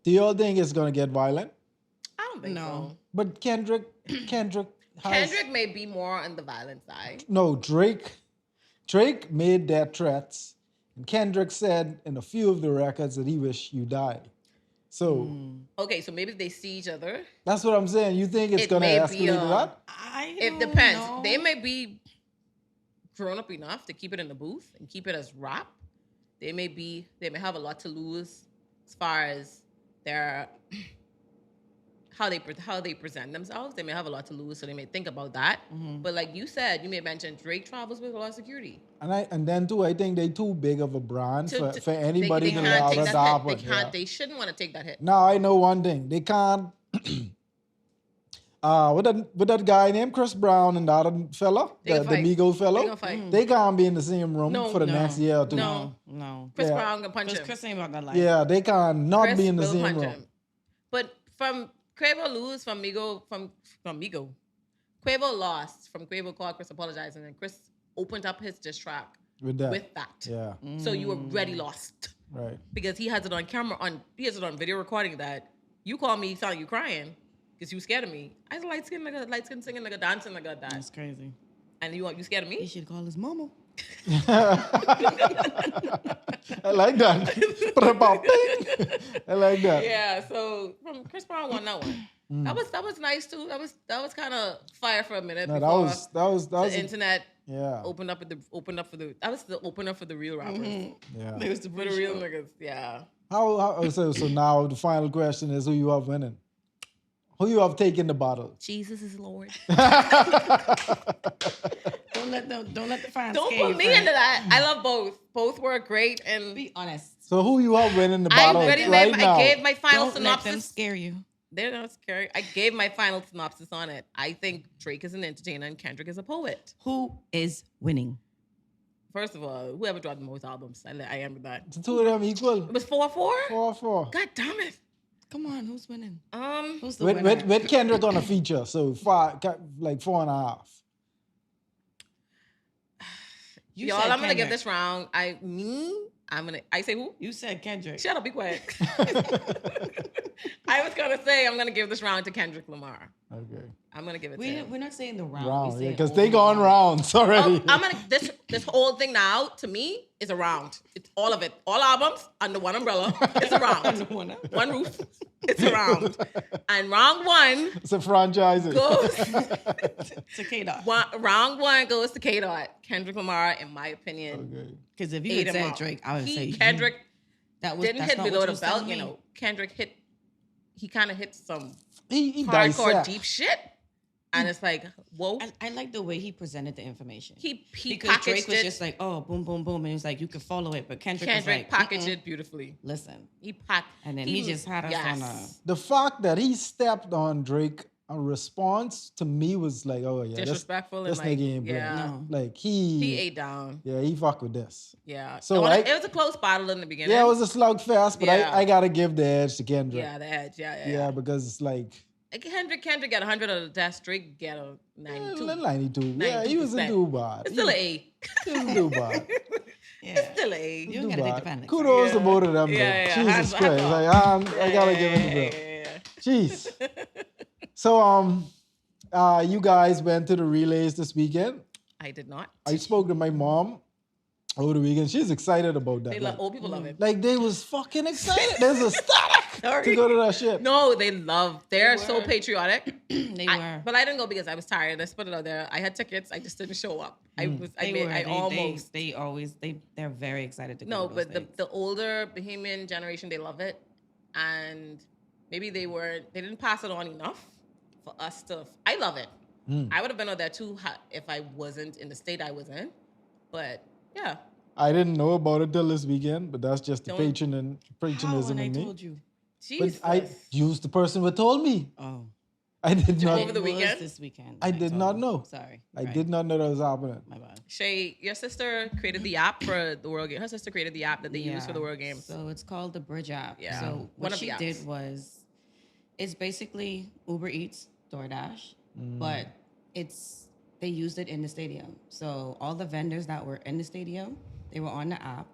Do y'all think it's gonna get violent? I don't think so. But Kendrick may be more on the violent side. No, Drake made their threats, and Kendrick said in a few of the records that he wished you died. So okay, so maybe they see each other. That's what I'm saying. You think it's gonna escalate to that? It depends. They may be grown up enough to keep it in the booth and keep it as rap. They may have a lot to lose as far as their how they present themselves. They may have a lot to lose, so they may think about that. But like you said, you may mention Drake travels with a lot of security. And then too, I think they too big of a brand for anybody to allow that to happen. They shouldn't want to take that hit. Now I know one thing. They can't. With that guy named Chris Brown and the other fella, the Migos fellow, they can't be in the same room for the next year or two. No. Chris Brown can punch him. Chris ain't about that life. Yeah, they can't not be in the same room. Him. But from Quavo lose from Migo. Quavo lost from Quavo called Chris apologizing, and Chris opened up his diss track with that. Yeah. So you already lost. Right. Because he has it on camera, he has it on video recording that you call me, sound you crying because you scared of me. I was light skin singing, like a dancing, like that. That's crazy. And you scared of me? He should call his mama. I like that. I like that. Yeah, so from Chris Brown won that one. That was nice too. That was kind of fire for a minute. No, that was the internet. Yeah. Opened up that was the opener for the real rappers. Yeah. It was the real niggas. Yeah. So now the final question is who you have winning? Who you have taken the battle? Jesus is Lord. Don't let the fans. Don't put me into that. I love both. Both were great and be honest. So who you have winning the battle right now? I gave my final Don't synopsis. Let them scare you. They're not scary. I gave my final synopsis on it. I think Drake is an entertainer and Kendrick is a poet. Who is winning? First of all, whoever dropped the most albums, I am with that. The two of them equal. It was 4-4? 4-4. God damn it. Come on, who's winning? Who's the winner? With Kendrick on a feature, so 4.5. Y'all, I'm gonna give this round. I say who? You said Kendrick. Shut up, be quiet. I was gonna say I'm gonna give this round to Kendrick Lamar. Okay. I'm gonna give it to him. We're not saying the round. Because they gone rounds already. I'm gonna this whole thing now to me is a round. It's all of it. All albums under one umbrella. It's a round. One roof. It's a round. And round one. It's a franchise. Goes to K-Dot. Round one goes to K-Dot. Kendrick Lamar, in my opinion. Okay. Because if you had said Drake, I would say Kendrick didn't hit below the belt. Me. Kendrick hit. He kind of hit some he hardcore deep shit. And it's like, whoa. I like the way he presented the information. Because Drake was just like, oh, boom, boom, boom. And he was like, you can follow it. But Kendrick was like, packaged it beautifully. Listen. And then he just had us on a... The fact that he stepped on Drake, a response to me was like, oh, yeah. Disrespectful. This nigga ain't yeah. No. Like, he ate down. Yeah, he fucked with this. Yeah. So it was a close battle in the beginning. Yeah, it was a slugfest, but I got to give the edge to Kendrick. Yeah, the edge. Yeah, because it's like... Kendrick got 100 on the desk. Drake got a 92. 92. Yeah, he was in Dubai. It's still an A. He was in Dubai. It's still an A. You gotta take the pen. Kudos to both of them, though. Jesus Christ. I gotta give it to them. Jeez. So, you guys went to the relays this weekend. I did not. I spoke to my mom over the weekend. She's excited about that. Old people love it. Like, they was fucking excited. There's a static to go to that shit. No, they're so patriotic. They were. But I didn't go because I was tired. Let's put it out there. I had tickets. I just didn't show up. They're very excited to go. No, but the older Bahamian generation, they love it. And maybe they didn't pass it on enough for us to, I love it. I would have been out there too if I wasn't in the state I was in. But yeah. I didn't know about it till this weekend, but that's just the patriotism in me. I told you. Jesus. But I used the person who told me. Oh. I did not. Over the weekend? This weekend. I did not know. Sorry. I did not know that was happening. My bad. Shay, your sister created the app for the World Game. Her sister created the app that they use for the World Games. So it's called the Bridge app. Yeah. So what she did was, it's basically Uber Eats, DoorDash, but they used it in the stadium. So all the vendors that were in the stadium, they were on the app.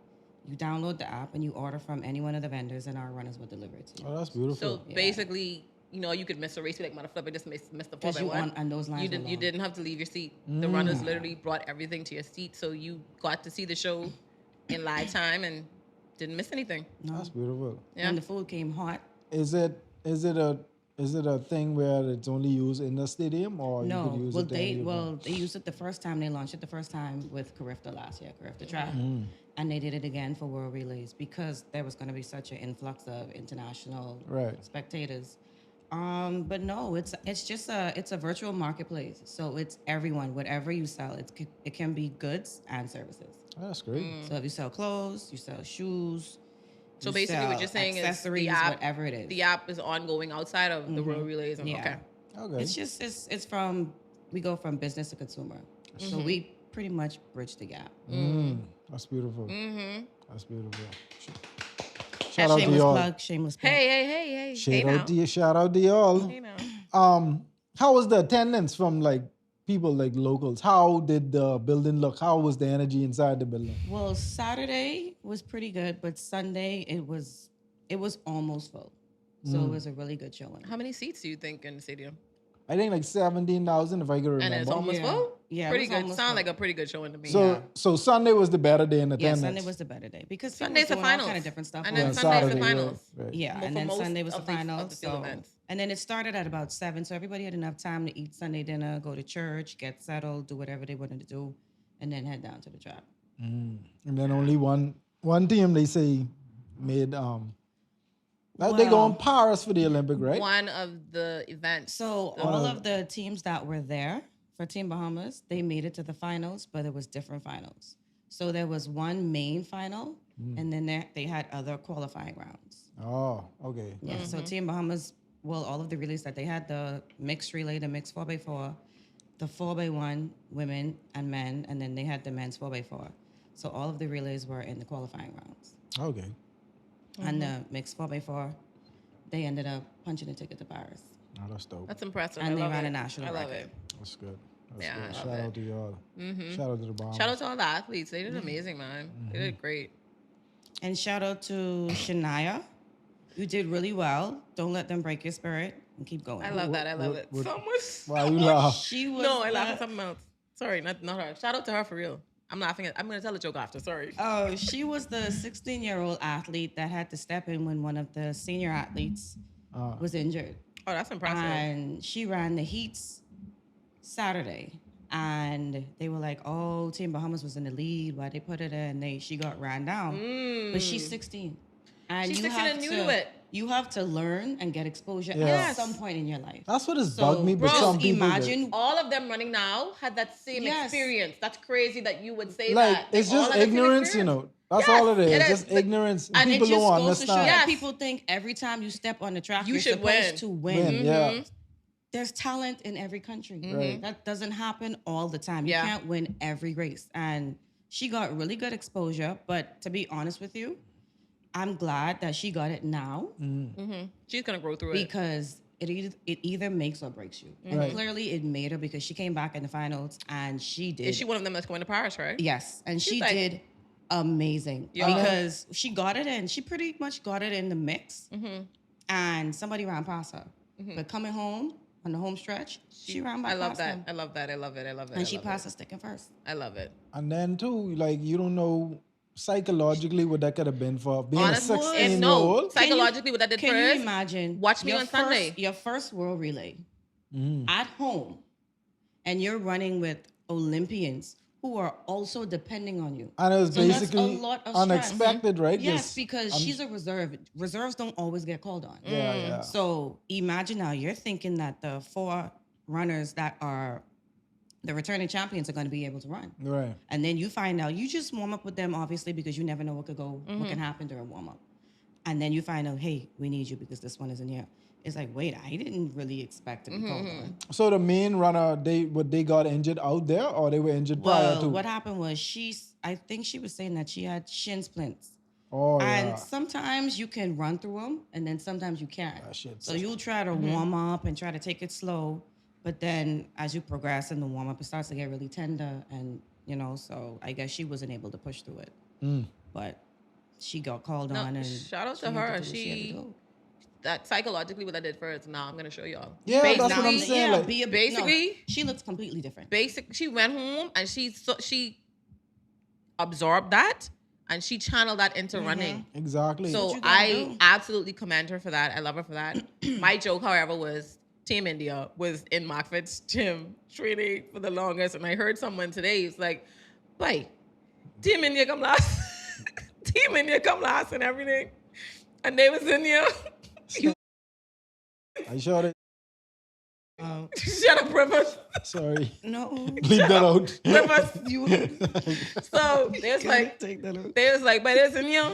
You download the app and you order from any one of the vendors, and our runners will deliver it to you. Oh, that's beautiful. So basically, you could miss a race, like motherfucker, just missed the 4x1. And those lines you didn't have to leave your seat. The runners literally brought everything to your seat, so you got to see the show in live time and didn't miss anything. No. That's beautiful. Yeah. And the food came hot. Is it a thing where it's only used in the stadium, or you could use it they used it the first time they launched it the first time with Carifta last year, Carifta Track, and they did it again for World Relays because there was going to be such an influx of international spectators. But no, it's just a virtual marketplace, so it's everyone, whatever you sell, it can be goods and services. Oh, that's great. So if you sell clothes, you sell shoes. So basically, what you're saying is the app, whatever it is. The app is ongoing outside of the World Relays. Yeah. Okay. It's just we go from business to consumer, so we pretty much bridge the gap. That's beautiful. That's beautiful. Shout out to y'all. Shameless plug. Hey. Shout out to y'all. Hey now. How was the attendance from like people like locals? How did the building look? How was the energy inside the building? Well, Saturday was pretty good, but Sunday it was almost full. So it was a really good showing. How many seats do you think in the stadium? I think like 17,000 if I could remember. And it's almost full? Yeah, pretty good. Sound like a pretty good showing to me. So Sunday was the better day in attendance. Yeah, Sunday was the better day because Sunday's the finals. all kind of different stuff. And then Sunday's the finals. Right. Yeah, and then Sunday was the finals. And then it started at about 7, so everybody had enough time to eat Sunday dinner, go to church, get settled, do whatever they wanted to do, and then head down to the track. And then only one team they say made they go in Paris for the Olympic, right? One of the events. So all of the teams that were there for Team Bahamas, they made it to the finals, but it was different finals. So there was one main final, and then they had other qualifying rounds. Oh, okay. Yeah. So Team Bahamas, all of the relays that they had, the mixed relay, the mixed 4x4, the 4x1 women and men, and then they had the men's 4x4. So all of the relays were in the qualifying rounds. Okay. And the mixed 4x4, they ended up punching a ticket to Paris. Oh, that's dope. That's impressive. And they ran a national record. I love record. it. That's good. That's Yeah, good. I love Shout it. out to y'all. Shout out to the Bahamas. Shout out to all the athletes. They did amazing, man. They did great. And shout out to Shania. You did really well. Don't let them break your spirit and keep going. I love that. I love it. Why you laugh? She was. No, I laugh at something else. Sorry, not her. Shout out to her for real. I'm laughing. I'm going to tell a joke after. Sorry. Oh, she was the 16-year-old athlete that had to step in when one of the senior athletes was injured. Oh, that's impressive. And she ran the heats Saturday. And they were like, oh, Team Bahamas was in the lead. Why they put it in? She got ran down. But she's 16. And she's you 16 and new to it. You have to learn and get exposure at some point in your life. That's what has bugged me, but bro, some people imagine all of them running now had that same experience. That's crazy that you would say like, that. It's just ignorance, you know. That's all it is. It's just ignorance. And people it just don't goes to show understand. that people think every time you step on the track, you're should supposed to win. Yeah. There's talent in every country. Right. That doesn't happen all the time. You can't win every race. And she got really good exposure. But to be honest with you, I'm glad that she got it now. She's going to grow through because it either makes or breaks you. And clearly it made her because she came back in the finals and she did. Is she one of them that's going to Paris, right? Yes. And she did amazing because she got it in. She pretty much got it in the mix. And somebody ran past her. But coming home, on the home stretch, she ran by. I love that. I love that. I love it. I love it. And she passed the sticking first. I love it. And then too, like you don't know psychologically what that could have been for being a 16-year-old. No, psychologically what that did for her. Can you imagine? Watch me on Sunday. Your first world relay at home, and you're running with Olympians who are also depending on you. And it was basically that's a lot of unexpected, right? Yes, because she's a reserve. Reserves don't always get called on. Yeah. So imagine now you're thinking that the 4 runners that are the returning champions are going to be able to run. Right. And then you find out, you just warm up with them, obviously, because you never know what could go, what can happen during warm up. and then you find out, hey, we need you because this one isn't here. It's like, wait, I didn't really expect to be called on. So the main runner, they got injured out there, or they were injured prior to? What happened was I think she was saying that she had shin splints. Oh, And yeah. sometimes you can run through them, and then sometimes you can't. So you'll try to Mm-hmm. warm up and try to take it slow, but then as you progress in the warm up, it starts to get really tender, and so I guess she wasn't able to push through it. But she got called on, and shout out to her. That psychologically what I did for her is now I'm gonna show y'all. Yeah, that's what I'm saying. Yeah, like, basically, she looks completely different. She went home and she absorbed that and she channeled that into running. Exactly. So I absolutely commend her for that. I love her for that. My joke, however, was Team India was in Markford's gym training for the longest, and I heard someone today. It's like, "Boy, Team India come last. Team India come last and everything," and they was in here. I showed it. Shut up, Rivers. Sorry. No. Leave that out. Rivers. So there's like, take that out. there's like, but there's in here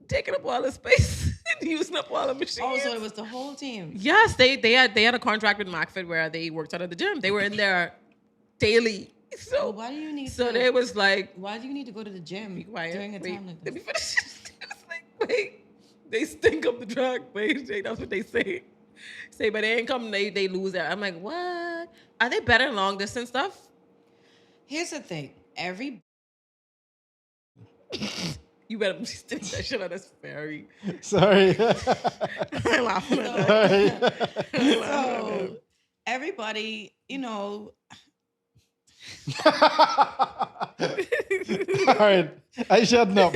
taking up all the space, using up all the machines. Oh, so it was the whole team. Yes, they had a contract with Markford where they worked out at the gym. They were in there daily. So why do you need? So they was like, why do you need to go to the gym during a time like this? Let me finish. It's like, wait. They stink up the truck, wait, that's what they say. But they ain't come, they lose that. I'm like, what? Are they better in long distance stuff? Here's the thing. You better stick that shit on this ferry. Sorry. I'm laughing at that. So everybody, All right. I shut up.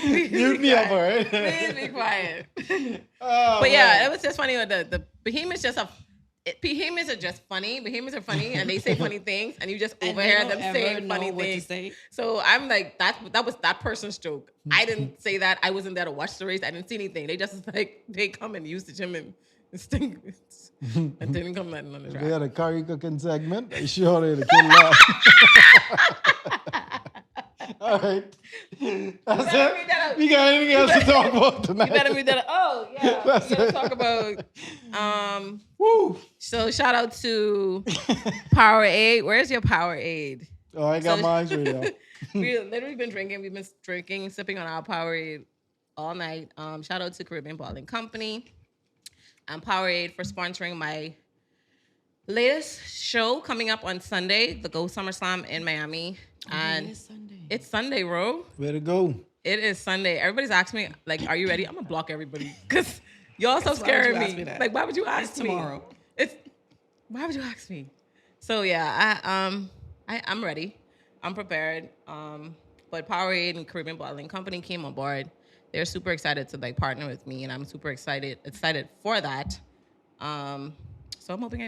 Mute me up, all right? Please be quiet. Oh, but yeah, it was just funny. The behemoths behemoths are just funny. Behemoths are funny, and they say funny things, and you just overhear them saying funny things. So I'm like, that was that person's joke. I didn't say that. I wasn't there to watch the race. I didn't see anything. They just like they come and use the gym and stink. And didn't come nothing on the track. We had a curry cooking segment. I sure they kill that. All right. That's it. We got anything else to talk about tonight? You better read that. Oh, yeah. We're going to talk about... Woo. So shout out to Powerade. Where's your Powerade? Oh, I got mine right now. We've literally been drinking. We've been drinking, sipping on our Powerade all night. Shout out to Caribbean Bottling Company and Powerade for sponsoring my latest show coming up on Sunday, the Go Summer Slam in Miami. And it is Sunday. It's Sunday, bro. Where to go? It is Sunday. Everybody's asking me, like, are you ready? I'm going to block everybody because y'all so scaring me. Like, why would you ask me? Tomorrow. Why would you ask me? So, yeah, I'm ready. I'm prepared. But Powerade and Caribbean Bottling Company came on board. They're super excited to, like, partner with me, and I'm super excited for that. So I'm hoping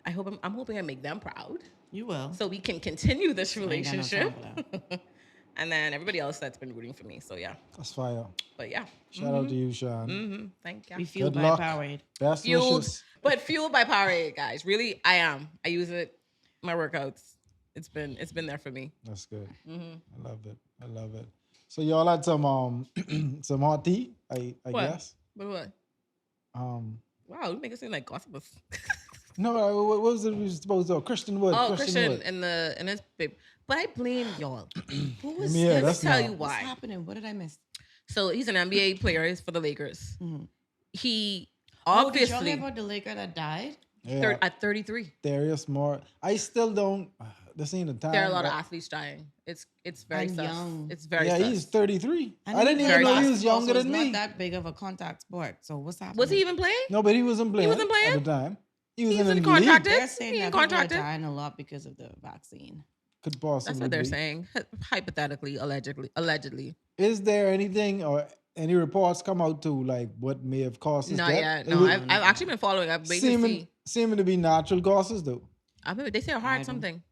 I'm hoping I make them proud. You will. So we can continue this relationship. And then everybody else that's been rooting for me. So yeah. That's fire. But yeah. Shout out to you, Sean. Thank you. We fueled by Powerade. Best Fueled, wishes. but fueled by Powerade, guys. Really, I am. I use it. My workouts. It's been there for me. That's good. I love it. So y'all had some some hot tea, I guess. What? Wow, you make it seem like gossipers. No, what was it we were supposed to do? Christian Wood. Oh, Christian Wood. and his babe. But I blame y'all. Who was Yeah, Let's tell you why. What's happening? What did I miss? So he's an NBA player. He's for the Lakers. He Did y'all obviously hear about the Laker that died? Yeah. at 33. Darius Moore. I still don't. This ain't the time. There are a lot of athletes dying. It's very And sus. young. It's very Yeah, sus. he's 33. And I didn't even know he was younger than It's me. not that big of a contact sport. So what's happening? Was he even playing? No, but he wasn't playing. wasn't playing? At the time. He was He was in in the contracted. league. They're saying He that ain't people are contracted. dying a lot because of the vaccine. Could possibly. That's what they're be. saying. Hypothetically, allegedly. Is there anything or any reports come out to like what may have caused his Not death? yet. No, I've actually been following. I've waiting to see. Seeming to be natural causes though. I mean, they say a heart something.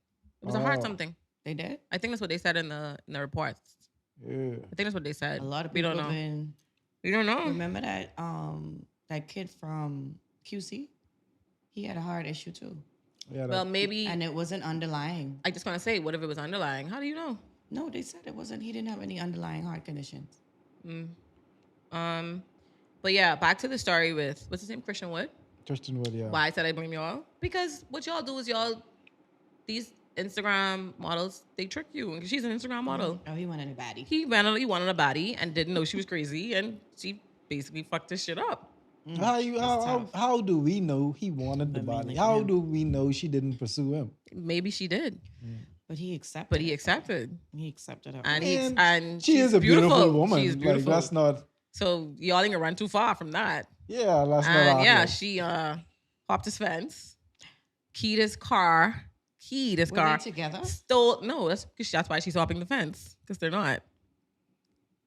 It was a heart something. They did? I think that's what they said in the reports. Yeah. I think that's what they said. A lot of we people don't know. been... We don't know. Remember that kid from QC? He had a heart issue too. Yeah. Well, maybe. And it wasn't underlying. I just want to say, what if it was underlying? How do you know? No, they said it wasn't. He didn't have any underlying heart conditions. But yeah, back to the story with what's his name, Christian Wood. Christian Wood, yeah. Why I said I blame y'all? Because what y'all do is these Instagram models, they trick you. And she's an Instagram model. Oh, he wanted a baddie. He wanted a baddie and didn't know she was crazy, and she basically fucked this shit up. How do we know he wanted the body? How do we know she didn't pursue him? Maybe she did. But he accepted. But he accepted. He accepted her. And she is a beautiful woman. She's beautiful. Like, that's not. So y'all ain't gonna run too far from that. Yeah, that's not. Yeah, she hopped his fence, keyed his car. Were they together? That's why she's hopping the fence, because they're not.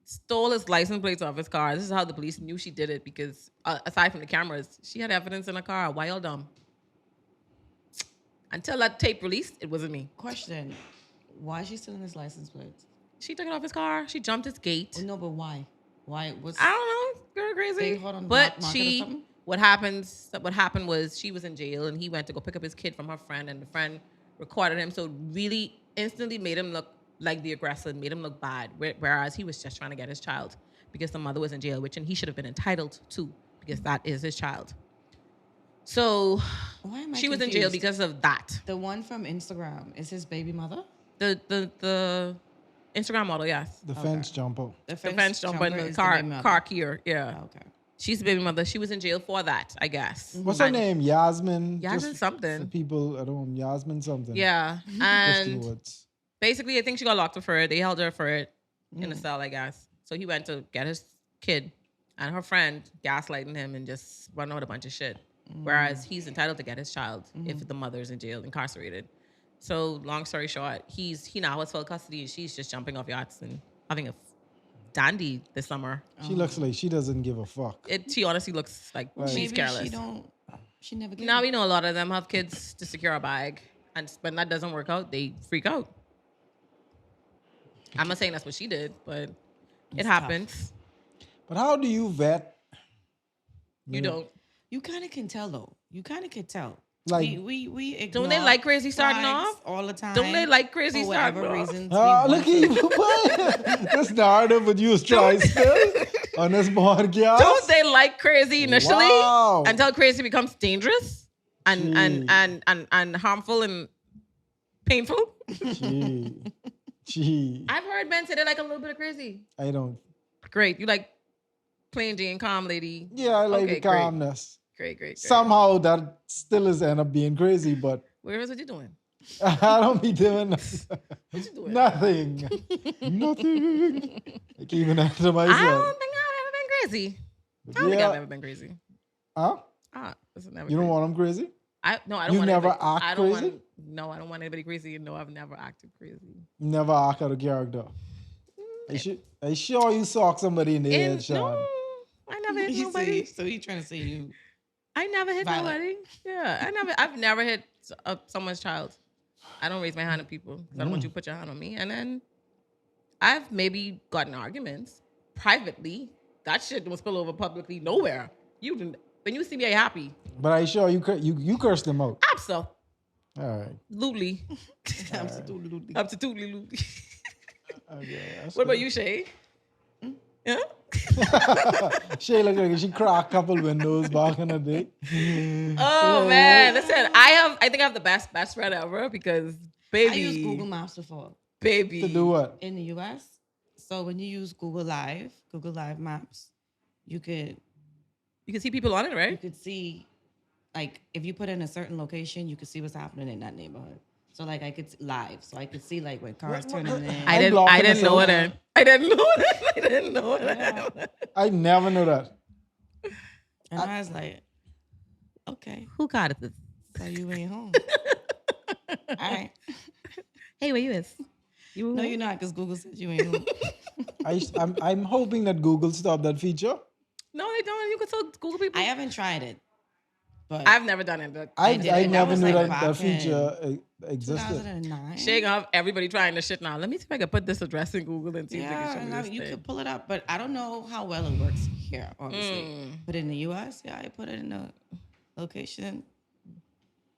Stole his license plates off his car. This is how the police knew she did it, because aside from the cameras, she had evidence in her car. Why y'all dumb? Until that tape released, it wasn't me. Question: why is she stealing his license plates? She took it off his car. She jumped his gate. Well, no, but why? Why? I don't know. Girl, crazy. But what happened was she was in jail, and he went to go pick up his kid from her friend, and the friend recorded him. So really instantly made him look like the aggressor, made him look bad. Whereas he was just trying to get his child, because the mother was in jail, and he should have been entitled to, because that is his child. So she was in jail because of that. The one from Instagram is his baby mother? The Instagram model, yes. The fence jumper. The fence jumper in the car keyer, yeah. Oh, okay. She's the baby mother. She was in jail for that, I guess. What's her name? Yasmin? Yasmin something. For people at home, Yasmin something. Yeah. And basically, I think she got locked up for it. They held her for it in a cell, I guess. So he went to get his kid, and her friend gaslighting him and just running out a bunch of shit. Whereas he's entitled to get his child if the mother's in jail, incarcerated. So long story short, he now has full custody, and she's just jumping off yachts and having a dandy this summer. She looks like she doesn't give a fuck. She honestly looks like she's careless. She never. Now we know a lot of them have kids to secure a bag, and when that doesn't work out, they freak out. I'm not saying that's what she did, but it happens. But how do you vet? You don't. You kind of can tell, though. You kind of can tell. Like, we ignore. Don't they like crazy starting off all the time? Don't they like crazy starting off? Reasons. Look at you. That's narrative, but you was trying still on this podcast. Don't they like crazy initially Wow. until crazy becomes dangerous and harmful and painful? Gee. I've heard men say they like a little bit of crazy. I don't. Great. You like plain Jane, calm lady. Yeah, I like the calmness. Great. Somehow that still is end up being crazy, but Where is it you doing? I don't be doing What you doing? nothing. I keep it to myself. I don't think I've ever been crazy. I don't think I've ever been crazy. Huh? You don't want them crazy? I don't you want never anybody, act crazy? I don't want anybody crazy. No, I've never acted crazy. Never act out of character. I sure you sock somebody in the head, Sean. No, I never hit nobody. So you trying to say you? I never hit nobody. Yeah, I've never hit someone's child. I don't raise my hand at people because I don't want you to put your hand on me. And then I've maybe gotten arguments privately. That shit don't spill over publicly nowhere. You didn't. When you see me, I'm happy. But I sure you cursed them out. Absolutely. All right. Lutely. Absolutely. Absolutely. Okay, what about you, Shay? Yeah. Shay look like she cracked a couple windows back in the day. Oh man, listen, I think I have the best friend ever because baby. I use Google Maps before. Baby. To do what? In the US. So when you use Google Live Maps, you could see people on it, right? You could see, like, if you put in a certain location, you could see what's happening in that neighborhood. So like I could live, so I could see like when cars turning in. I didn't know that. I didn't know that. I never knew that. And I was like, okay, who got this? So you ain't home. All right. Hey, where you is? No, you're not, because Google says you ain't home. I'm hoping that Google stopped that feature. No, they don't. You can still Google people. I haven't tried it. But I've never done it. But I never knew that feature existed. 2009. Shay gonna have everybody trying this shit now. Let me see if I can put this address in Google and see if they can show me this you thing. could pull it up, but I don't know how well it works here, obviously. But in the US, yeah, I put it in the location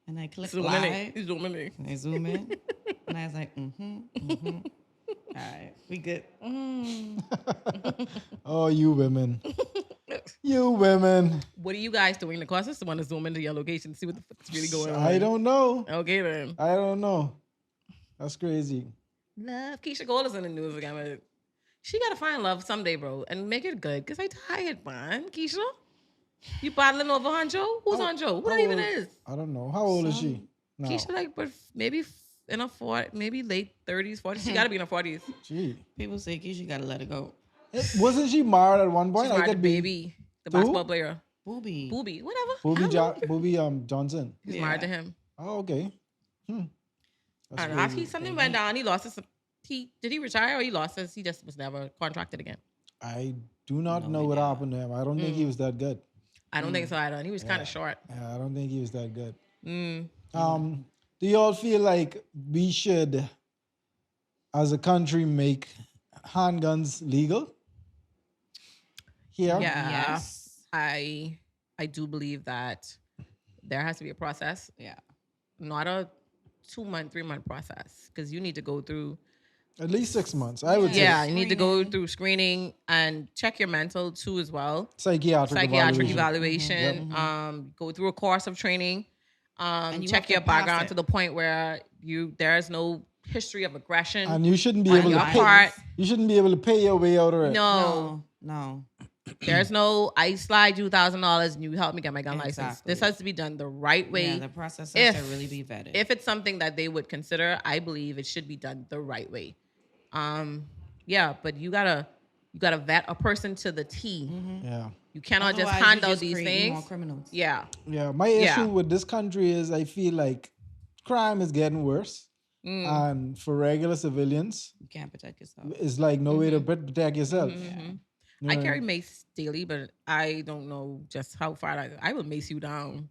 and I click live. Zoom in. And I zoom in. And I was like, All right, we good. Oh, you women. You women. What are you guys doing? The cause just want to zoom into your location and see what the fuck's really going on. I don't know. Okay then. I don't know. That's crazy. Love. Keisha Cole is in the news again. But she gotta find love someday, bro, and make it good. Cause I tired, man. Keisha, you battling over Hanjo? Who's Hanjo? Who that even is? I don't know. How old is she? No. Keisha, like, but maybe in her 40s, maybe late 30s, 40s. She gotta be in her 40s. Gee. People say Keisha gotta let it go. Wasn't she married at one point? She's married to Baby, the basketball player. Booby, whatever. Booby Johnson. He's married to him. Oh, okay. I don't know. After something went down, he lost his. Did he retire or he lost his? He just was never contracted again. I do not know what happened to him. I don't think he was that good. I don't think so either. He was kind of short. Yeah, I don't think he was that good. Do you all feel like we should, as a country, make handguns legal? Here? Yeah. Yes. I do believe that there has to be a process. Yeah. Not a 2-month, 3-month process. Because you need to go through at least 6 months, I would say. Yeah, you need to go through screening and check your mental too as well. Psychiatric evaluation. Go through a course of training. Check your background to the point where there's no history of aggression. And you shouldn't be able to pay. You shouldn't be able to pay your way out of it. No. There's no, I slide you $1,000 and you help me get my gun license. This has to be done the right way. Yeah, the process has to really be vetted. If it's something that they would consider, I believe it should be done the right way. But you gotta vet a person to the T. Mm-hmm. Yeah. You cannot just hand out these things. More criminals. Yeah. Yeah. My issue with this country is I feel like crime is getting worse. And for regular civilians, you can't protect yourself. It's like no way to protect yourself. Yeah. I carry mace daily, but I don't know just how far I will mace you down.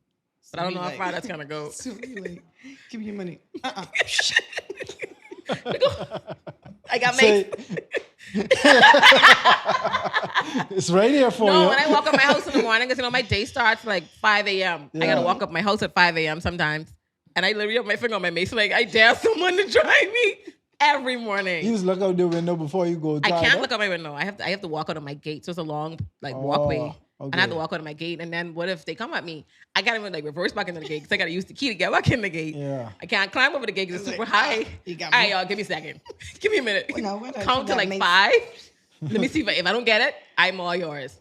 But I don't know how far that's gonna go. Give me your money. I got mace. It's right here for you. No, when I walk up my house in the morning, because my day starts like 5 a.m. Yeah. I gotta walk up my house at 5 a.m. sometimes. And I literally have my finger on my mace, like I dare someone to drive me every morning. You just look out the window before you go. I can't look out my window. I have to walk out of my gate. So it's a long walkway. Okay. And I have to walk out of my gate. And then what if they come at me? I gotta reverse back into the gate because I gotta use the key to get back in the gate. Yeah. I can't climb over the gate because it's super high. You got me. All right, y'all, give me a second. Give me a minute. Count to 5. Let me see if I don't get it, I'm all yours.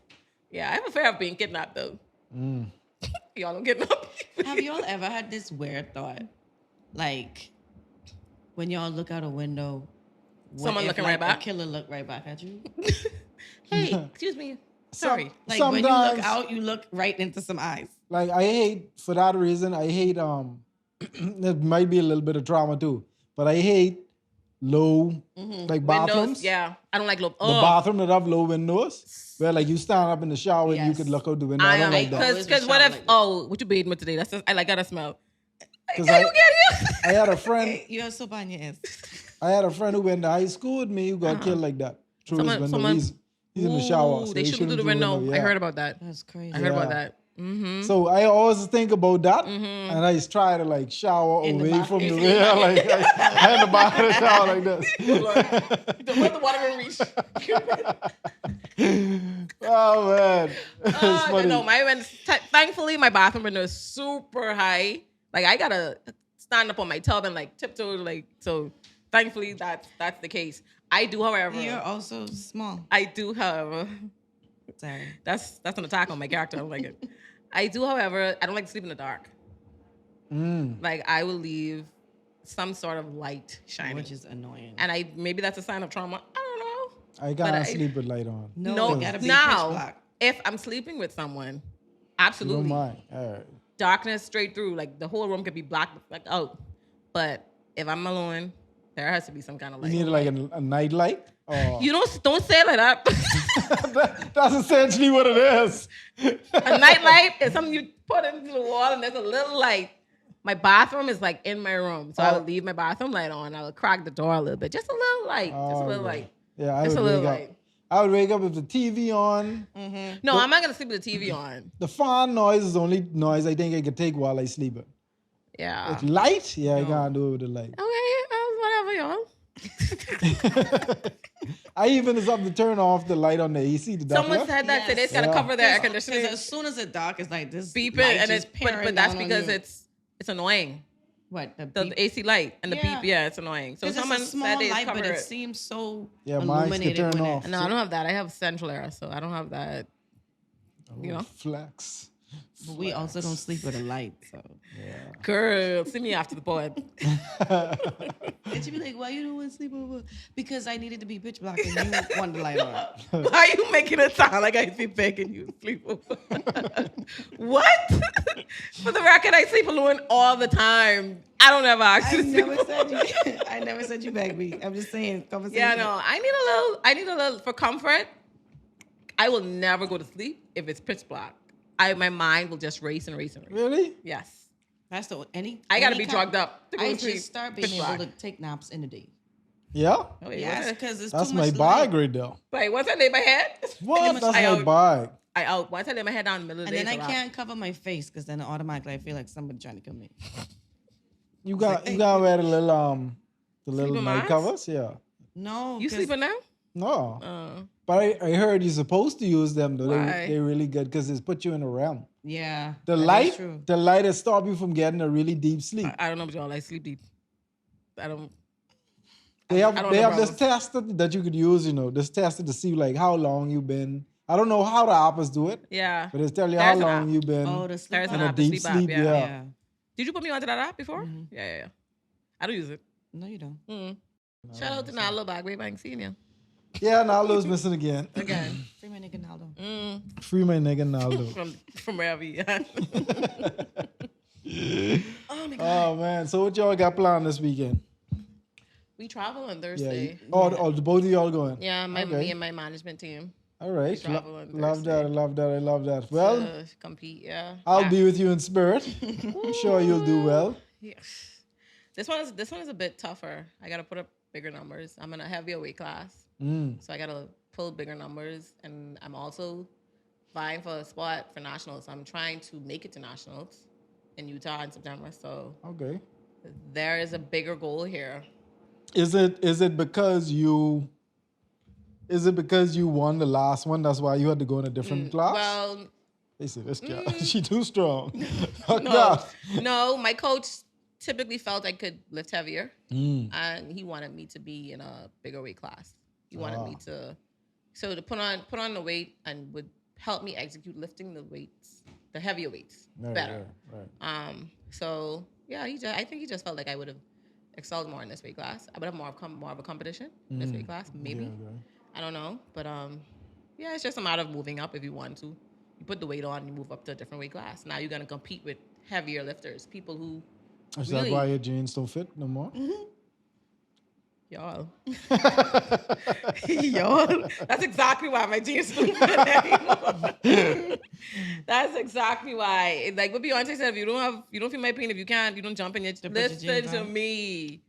Yeah, I have a fear of being kidnapped though. Y'all don't kidnap me. Have y'all ever had this weird thought? Like when y'all look out a window, someone looking right back? A killer look right back at you. Hey, excuse me. Sorry. Like when you look out, you look right into some eyes. Like I hate, for that reason, I hate, it might be a little bit of trauma too, but I hate low, like bathrooms. Windows, yeah. I don't like low. The bathroom that have low windows, where like you stand up in the shower and you could look out the window. I don't like that. Because what if, what you bathing with today? That's just, I like gotta smell. Can you get here? I had a friend. Hey, you have soap on your ass. I had a friend who went to high school with me who got killed like that. Through his window. He's in the shower. So they shouldn't do the window. Yeah. I heard about that. That's crazy. I heard about that. So I always think about that, and I just try to shower away from the way. I had the bottom of the shower like this. The water in reach. Oh man, it's funny. No, thankfully my bathroom window is super high. Like I gotta stand up on my tub and tiptoe. So thankfully that's the case. I do, however. You're also small. I do, however. Sorry. That's an attack on my character. I don't like it. I do, however, I don't like to sleep in the dark. Like I will leave some sort of light shining. Which is annoying. And maybe that's a sign of trauma. I don't know. I can't sleep with light on. No, it gotta be pitch black. If I'm sleeping with someone, absolutely. You don't mind. All right. Darkness straight through. Like the whole room could be black, but if I'm alone, there has to be some kind of light. You need a night light? Or... You don't say it like that. That's essentially what it is. A night light is something you put into the wall and there's a little light. My bathroom is in my room. So I would leave my bathroom light on. I would crack the door a little bit. Just a little light. Just a little light. Yeah, I would wake up. I would wake up with the TV on. No, I'm not going to sleep with the TV on. The fan noise is the only noise I think I could take while I sleep. Yeah. With light? Yeah, I can't do it with the light. Okay, whatever, y'all. I even is up to turn off the light on the AC. Someone said that today. They gotta cover their air conditioning. Because as soon as it's dark, it's like this beeping, light and but that's because it's annoying. What the AC light and the beep? Yeah, it's annoying. So someone it's a small said light, but it it seems so illuminated. Turn off. No, I don't have that. I have central air, so I don't have that. You know, flex. But we also don't sleep with a light, so. Yeah. Girl, see me after the pod. And she'd be like, why you don't want to sleep over? Because I needed to be pitch black and you wanted the light on. Why are you making it sound like I be begging you to sleep over? What? For the record, I sleep alone all the time. I don't ever ask you to sleep I never said you begged me. I'm just saying, conversation. Yeah, no, I need a little, for comfort, I will never go to sleep if it's pitch black. My mind will just race and race and race. Really? Yes. That's the I gotta be drugged up to go I to sleep. just start being able to take naps in the day. Yeah? Oh, Yes, because it's that's too much my bag right there. Wait, once I lay my head? What? That's my bag. Once I lay my head down in the middle of the day. And then I can't cover my face because then automatically I feel like somebody trying to kill me. You got wear the little night covers? Yeah. No. You sleeping now? No. But I heard you're supposed to use them though. Why? They're really good because it's put you in a realm. Yeah. The light has stopped you from getting a really deep sleep. I don't know about y'all. I sleep deep. I don't. They have this test that you could use, this test to see like how long you've been. I don't know how the appers do it. Yeah. But it's telling you how long you've been in a deep sleep. Yeah. Did you put me onto that app before? Mm-hmm. Yeah. I don't use it. No, you don't. Mm-hmm. Shout out to Nalo back way. I ain't seen you. Yeah, Naldo's missing again. Free my nigga Naldo. Free my nigga Naldo. from wherever you at. Oh my God. Oh man. So what y'all got planned this weekend? We travel on Thursday. Yeah. Oh, both of y'all going? Yeah, me and my management team. All right. Love that. I love that. Well, to compete, yeah. I'll be with you in spirit. I'm sure you'll do well. Yeah. This one is a bit tougher. I gotta put up bigger numbers. I'm in a heavier weight class. So I gotta pull bigger numbers, and I'm also vying for a spot for nationals. I'm trying to make it to nationals in Utah in September. So there is a bigger goal here. Is it because you won the last one? That's why you had to go in a different class? Well, they say this girl, she too strong. No, my coach typically felt I could lift heavier, and he wanted me to be in a bigger weight class. He wanted me to put on the weight and would help me execute lifting the weights, the heavier weights, better. Right. So yeah, I think he just felt like I would have excelled more in this weight class. I would have more of a competition in this weight class, maybe. I don't know, but yeah, it's just a matter of moving up if you want to. You put the weight on, you move up to a different weight class. Now you're gonna compete with heavier lifters, people who. Is that why your jeans don't fit no more? Mm-hmm. Y'all. That's exactly why my jeans don't fit anymore. That's exactly why. Like what Beyonce said, if you don't feel my pain, if you don't jump in your listen to me.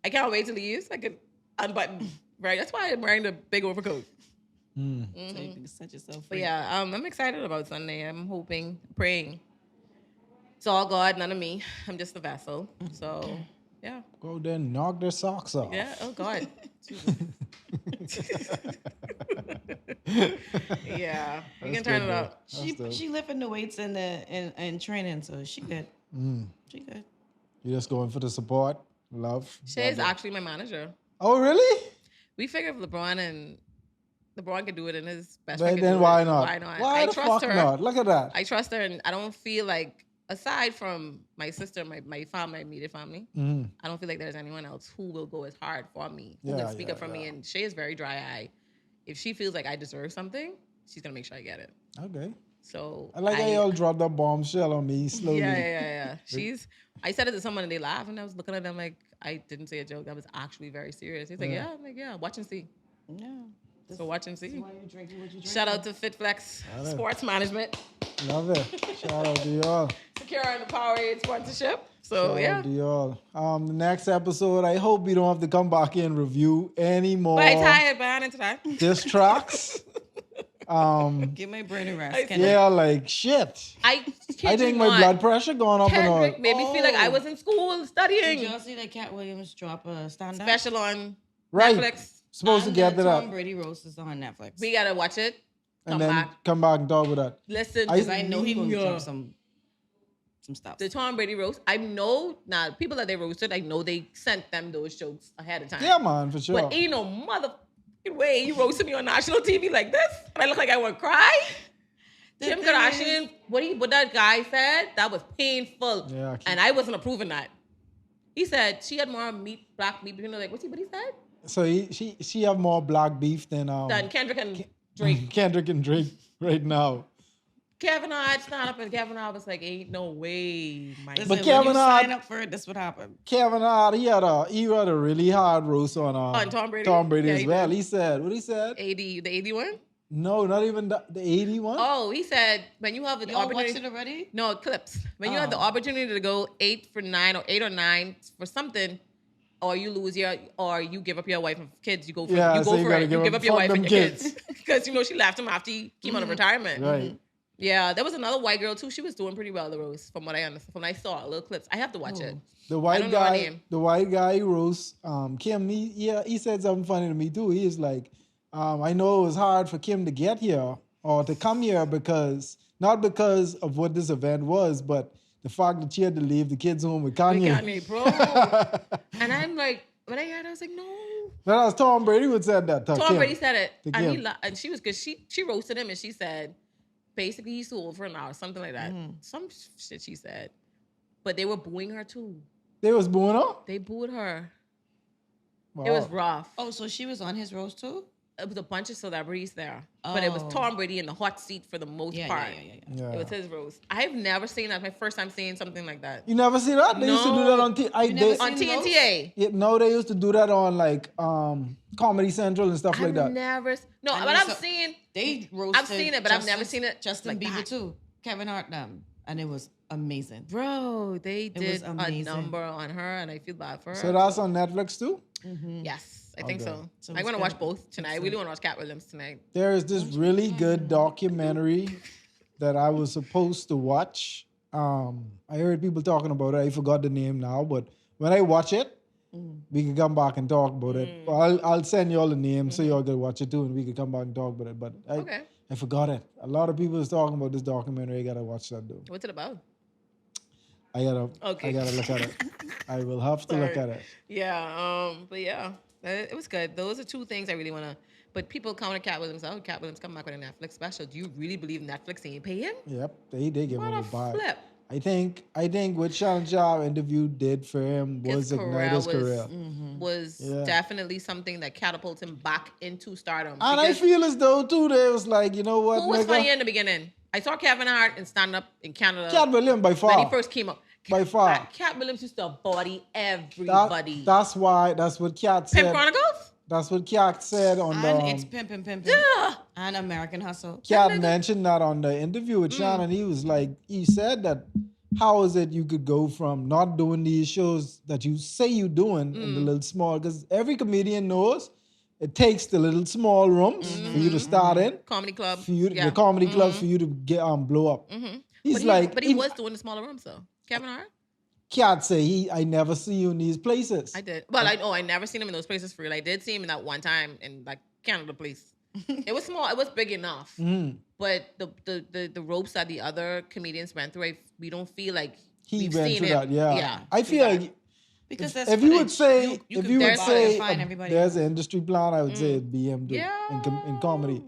I can't wait to leave. I can unbutton. Right. That's why I'm wearing the big overcoat. So you can set yourself free. But yeah, I'm excited about Sunday. I'm hoping, praying. It's all God, none of me. I'm just a vessel. So yeah. Go there and knock their socks off. Yeah. Oh God. Yeah. You can turn it up. She lifting the weights in training, so she good. She good. You just going for the support, love. Shay's actually my manager. Oh really? We figured if LeBron could do it in his best friend. Then why not? Why not? Why I the trust fuck her. not? Look at that. I trust her, and I don't feel like, aside from my sister, my family, my immediate family, I don't feel like there's anyone else who will go as hard for me, who can speak up for me. And Shay is very dry eye. If she feels like I deserve something, she's gonna make sure I get it. Okay. So I like how y'all dropped that bombshell on me slowly. Yeah. I said it to someone and they laughed, and I was looking at them like I didn't say a joke. That was actually very serious. He's like, yeah. I'm like, yeah, watch and see. Yeah. So watch and see. Why you drinking what you drinking? Shout out to FitFlex Sports Management. Love it. Shout out to y'all. Securing the Powerade sponsorship. So Shout out to y'all. The next episode, I hope we don't have to come back and review anymore. But I'm tired, man, into that. Diss tracks. Get my brain a rest. Like shit. I think my blood pressure going up Kendrick and all. made me feel like I was in school studying. Did y'all see that Cat Williams drop a stand-up? Special on Right. Netflix. Supposed to get to that. Tom Brady roast is on Netflix. We gotta watch it. And then come back and talk about that. Listen, because I know he gonna drop some stuff. The Tom Brady roast. I know now people that they roasted. I know they sent them those jokes ahead of time. Yeah, man, for sure. But ain't no motherfucking way you roasted me on national TV like this. And I look like I want to cry. Kim Kardashian, what that guy said, that was painful. Yeah, and I wasn't approving that. He said she had more black meat. You know, like what he said. So she have more black beef than Kendrick and Drake. Kendrick and Drake right now. Kevin Hart stand up and Kevin Hart was like, "Ain't no way." Listen, but Kevin Hart sign up for it. That's what happened. Kevin Hart, he had a really hard roast on Tom Brady. Tom Brady as well. He said, what he said? The 80 one. No, not even the 80 one. Oh, he said when you have the opportunity. Watched it already? No, clips. When you have the opportunity to go 8 for 9 or 8 or 9 for something, or you lose or you give up your wife and kids, you go for it. You give up your wife and your kids. Because she left him after he came out of retirement. Right. Yeah, there was another white girl too. She was doing pretty well the roast, from what I understand. From what I saw, little clips. I have to watch it. The white guy roast. Kim. He said something funny to me too. He is like, I know it was hard for Kim to get here or to come here not because of what this event was, but the fact that she had to leave the kids home with Kanye. With Kanye, bro. And I'm like, when I heard it, I was like, no. That was Tom Brady who said that. Tom Brady said it, and she was good. She roasted him, and she said, basically, he's too old for an hour, something like that. Mm-hmm. Some shit she said. But they were booing her too. They was booing her? They booed her. Wow. It was rough. Oh, so she was on his roast too? It was a bunch of celebrities there. Oh. But it was Tom Brady in the hot seat for the most part. Yeah. It was his roast. I've never seen that. My first time seeing something like that. You never see that? They used to do that on TNT. No, they used to do that on like Comedy Central and stuff like that. I've seen. They roasted. I've seen it, but I've never seen it. Justin Bieber too. Kevin Hart and it was amazing. Bro, they did a number on her, and I feel bad for her. So that's on Netflix too? Mm-hmm. Yes, I think so. I'm going to watch both tonight. I really want to watch Cat Williams tonight. There is this really good documentary that I was supposed to watch. I heard people talking about it. I forgot the name now, but when I watch it, we can come back and talk about it. I'll send you all the name so y'all can watch it too, and we can come back and talk about it. But I forgot it. A lot of people is talking about this documentary. I gotta watch that though. What's it about? I gotta look at it. I will have to look at it. Yeah, but yeah, it was good. Those are two things I really want to. But people counter Cat Williams out. Cat Williams come back with a Netflix special. Do you really believe Netflix ain't pay him? Yep, they give him a buy. Flip. I think what Shan and Che interview did for him was ignite his career. Was definitely something that catapulted him back into stardom. And I feel as though too, they was like, you know what? Who was funny in the beginning? I saw Kevin Hart in stand up in Canada. Cat Williams by far. When he first came up. By far. Cat Williams used to body everybody. That's what Cat said. Pimp Chronicles? That's what Cat said on the... And it's Pimpin'. Yeah. And American Hustle. Cat mentioned that on the interview with Shan, and he was like, he said that, how is it you could go from not doing these shows that you say you're doing in the little small... Because every comedian knows it takes the little small rooms for you to start in. Comedy club. The comedy clubs for you to get blow up. But he was doing the smaller rooms though. Kevin Hart? Can't say I never see you in these places. I did. Well, I never seen him in those places for real. I did see him in that one time in like Canada place. It was small. It was big enough. But the ropes that the other comedians went through, we don't feel like he went through that. Yeah. I feel like because that's if you would say there's an industry plan, I would say it'd be him too, in comedy.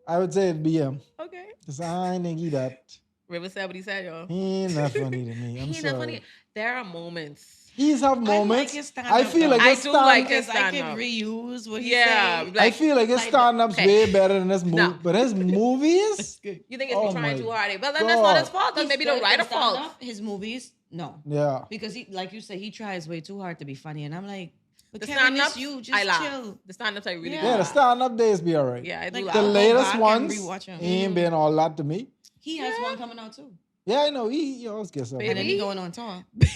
I would say it'd be him. Okay. Because I ain't think he that. River said what he said, y'all. He ain't that funny to me. I'm sorry. Not funny. There are moments. He's have moments. I feel like his stand-up. I could reuse what he said. I feel like his stand-up's way better than his movie. But his movies? You think it's trying too hard. But then that's not his fault. Then maybe the writer's fault. His movies, no. Yeah. Because he, like you said, he tries way too hard to be funny. And I'm like, but the Kevin, it's you. Just chill. The stand-ups I really good. Yeah, the stand-up days be all right. Yeah, I do. The latest ones, he ain't been all that to me. He has one coming out too. Yeah, I know. He always gets something. And then he going on tour. Baby,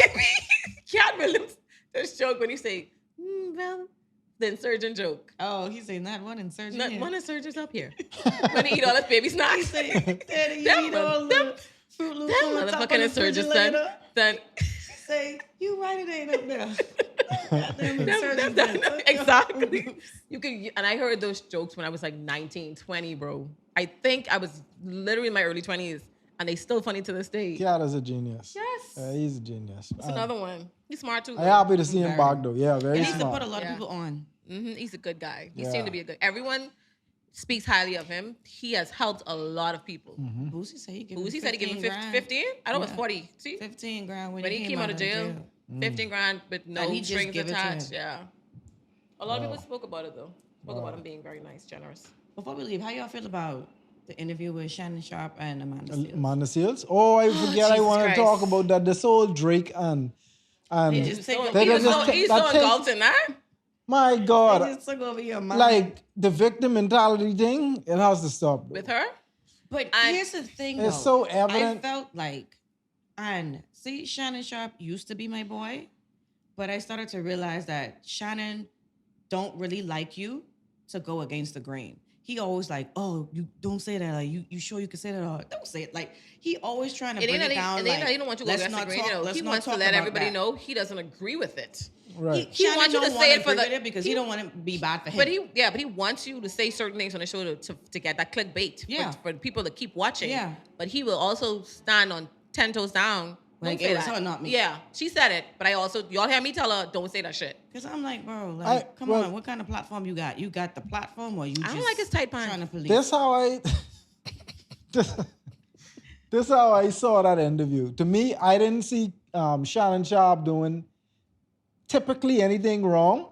Cat Williams, this joke when he say, well, the insurgent joke. Oh, he's saying that one insurgent. Not one insurgent's up here. When he eat all his baby snacks. He say, Daddy, you eat all the Fruit Loops on the top of the insurgent refrigerator. Then Say, you right, it ain't up there. Exactly. You could, and I heard those jokes when I was like 19, 20, bro. I think I was literally in my early 20s, and they still funny to this day. Kiara's a genius. Yes. He's a genius. That's another one. He's smart too. I'm happy to see him back though. Yeah, very He needs to smart. put a lot of people on. He's a good guy. He Yeah. seemed to be a good. Everyone speaks highly of him. He has helped a lot of people. Boosie said he gave him 15? I thought it was 40. See? 15 grand When he came out of jail. 15 grand with no And he just strings give it to attached. him. Yeah. A lot of people spoke about it though. Spoke about him being very nice, generous. Before we leave, how y'all feel about the interview with Shannon Sharp and Amanda Seales? Amanda Seales? Oh, I forget. I Jesus want to Christ. talk about that. This whole Drake and He's so They just- he's that so thing- engulfed in that. my They God, just took over your mind. like the victim mentality thing, it has to stop. With her? But And here's the thing, It's though. so evident. I felt like, and see, Shannon Sharp used to be my boy, but I started to realize that Shannon don't really like you to go against the grain. He always like, oh, you don't say that. Like, you sure you can say that? Or don't say it. Like, he always trying to bring it down. And he don't want you to go against the grain. He wants to let everybody know he doesn't agree with it. Right. He wants you to say it for the because he don't want it to be bad for him. But he wants you to say certain things on the show to get that clickbait. Yeah. For people to keep watching. Yeah. But he will also stand on 10 toes down. Like, Don't say it was that. her, not me. Yeah, she said it, but I also y'all hear me tell her don't say that shit. Because I'm like, bro, like, come on, what kind of platform you got? You got the platform, or you? I don't just like his tight pants. trying to police? This how I this how I saw that interview. To me, I didn't see Shannon Sharp doing typically anything wrong.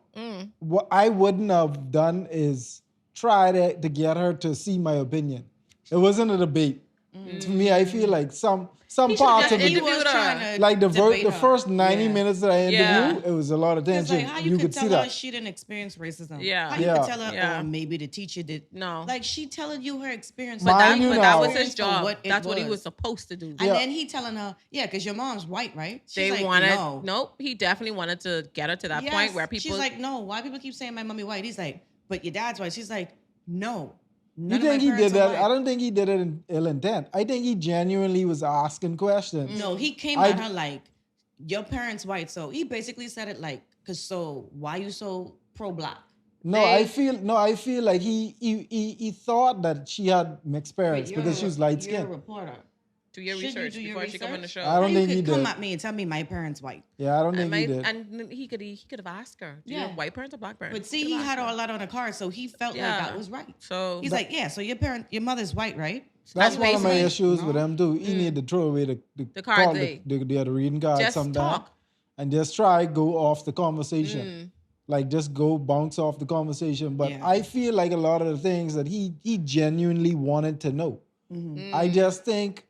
What I wouldn't have done is try to get her to see my opinion. It wasn't a debate. To me, I feel like some parts of He it, was trying to like the debate her. first 90 minutes that I interviewed, Yeah. it was a lot of It's tension. like how you could could tell see her that. she didn't experience racism. Yeah. How you Yeah. could tell her, Yeah. oh, maybe the teacher did. No. Like she telling you her experience. But Mind you that now- was his For job. what it That's what he was. was supposed to do. And Yeah. then he telling her, yeah, because your mom's white, right? She's They like, wanted no. nope. He definitely wanted to get her to that Yes. point where people. She's like, no. Why people keep saying my mommy white? He's like, but your dad's white. She's like, no. You None of think my he parents did are that? white. I don't think he did it in ill intent. I think he genuinely was asking questions. No, he came at her like, your parents white. So he basically said it like, cause so why you so pro black? I feel like he thought that she had mixed parents because she was light You're a skinned. reporter. do your Should you research do your before she come on the research? show. I don't You think he could come did. at me and tell me my parents white. Yeah, I don't think And, he did. and he could have asked her. Do you Yeah. have white parents or black parents? But see, Could've he asked had her. all that on the card, so he felt like that was right. So He's like, yeah, so your mother's white, right? That's That's one of my basically- issues with him too. He need to throw away the card call, they- the other reading card just sometime talk. and just try go off the conversation. Like just go bounce off the conversation. But Yeah. I feel like a lot of the things that he genuinely wanted to know. I just think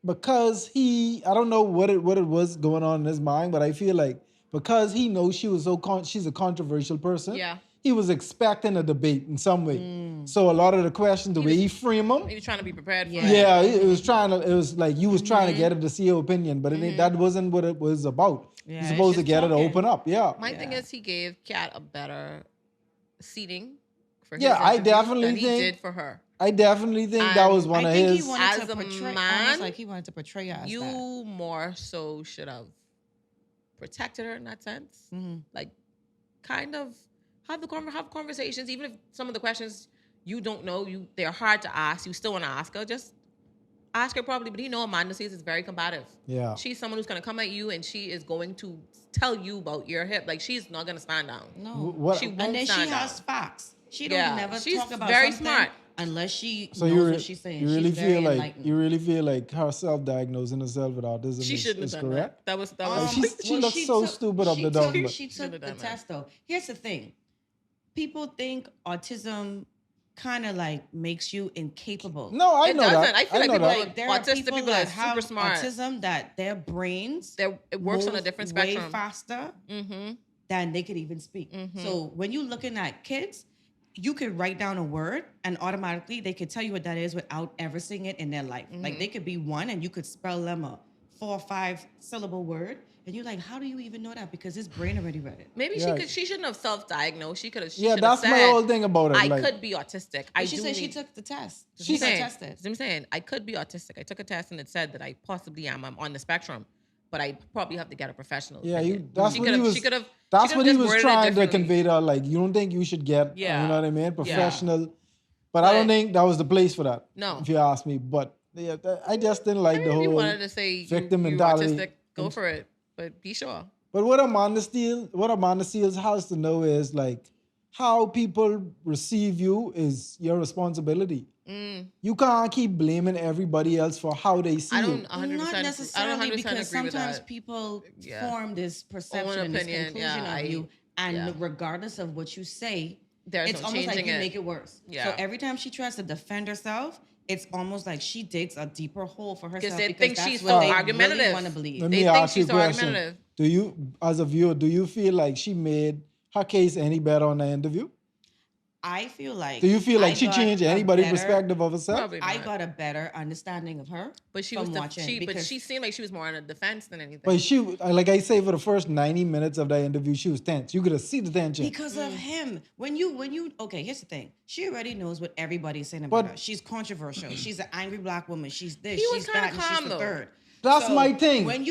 because I don't know what it was going on in his mind, but I feel like because he knows she's a controversial person. Yeah. He was expecting a debate in some way. So a lot of the questions, the way he framed them, He was trying to be prepared for yeah, it. it was like you was trying to get her to see her opinion, but that wasn't what it was about. Yeah, You're it's supposed to just get her to talking. open up. Yeah. My thing is he gave Kat a better seating for his Yeah, I interview definitely than he think- did for her. I definitely think that was one I of think his. he wanted As to a portray, man, almost like he wanted to portray her as You that. more so should have protected her in that sense. Like, kind of have conversations, even if some of the questions you don't know, they're hard to ask. You still want to ask her. Just ask her properly. But Amanda Seales is very combative. Yeah. She's someone who's gonna come at you and she is going to tell you about your hip. Like she's not gonna stand down. No. What- She And won't then she stand has down. facts. She don't Yeah, never she's talk about very something smart. unless she So knows what she's saying. you really she's very feel like enlightened. her self-diagnosing herself with autism She shouldn't is have done correct. that. That Um, was she looks so stupid up the dome, but- She took Should've the done that. test though. Here's the thing. People think autism kind of like makes you incapable. No, I It know doesn't. that. I feel like know people that. like- Like there are autistic people people that are have super smart. autism that their brains it works on a move different way spectrum. faster Mm-hmm. than they could even speak. So when you're looking at kids, you could write down a word and automatically they could tell you what that is without ever seeing it in their life. Like they could be one and you could spell them a 4 or 5 syllable word. And you're like, how do you even know that? Because his brain already read it. Maybe Yeah. she shouldn't have self-diagnosed. She could have. Yeah, that's my whole thing about it. I like, could be autistic. I She do said she need- took the test. She's got saying, tested. I'm saying I could be autistic. I took a test and it said that I possibly am. I'm on the spectrum. but I probably have to get a professional. Yeah, opinion. that's she what could he have. was. She could have. That's what he was trying to differently. convey to her. Like, you don't think you should get, you know what I mean, professional. But I don't think that was the place for that. No. If you ask me, but yeah, I just didn't like the whole. If you wanted to say victim you mentality. autistic, go for it, but be sure. But what Amanda Seals has to know is like how people receive you is your responsibility. You can't keep blaming everybody else for how they see I you. don't 100%. Not necessarily, because sometimes that. people form this perception and this conclusion of you, and regardless of what you say, it's almost like you make it worse. Yeah. So every time she tries to defend herself, it's almost like she digs a deeper hole for herself, they because think that's she's what so they argumentative. really want to believe. Let me ask you a question. Do you, as a viewer, do you feel like she made her case any better on the interview? I feel like. Do you feel like she changed anybody's perspective of herself? Probably not. I got a better understanding of her, but she from was watching. but she seemed like she was more on a defense than anything. But she, like I say, for the first 90 minutes of that interview, she was tense. You could have seen the tension because of him. When you okay, here's the thing. She already knows what everybody's saying about her. She's controversial. She's an angry black woman. She's this. She's that. And she's the third. That's my thing. When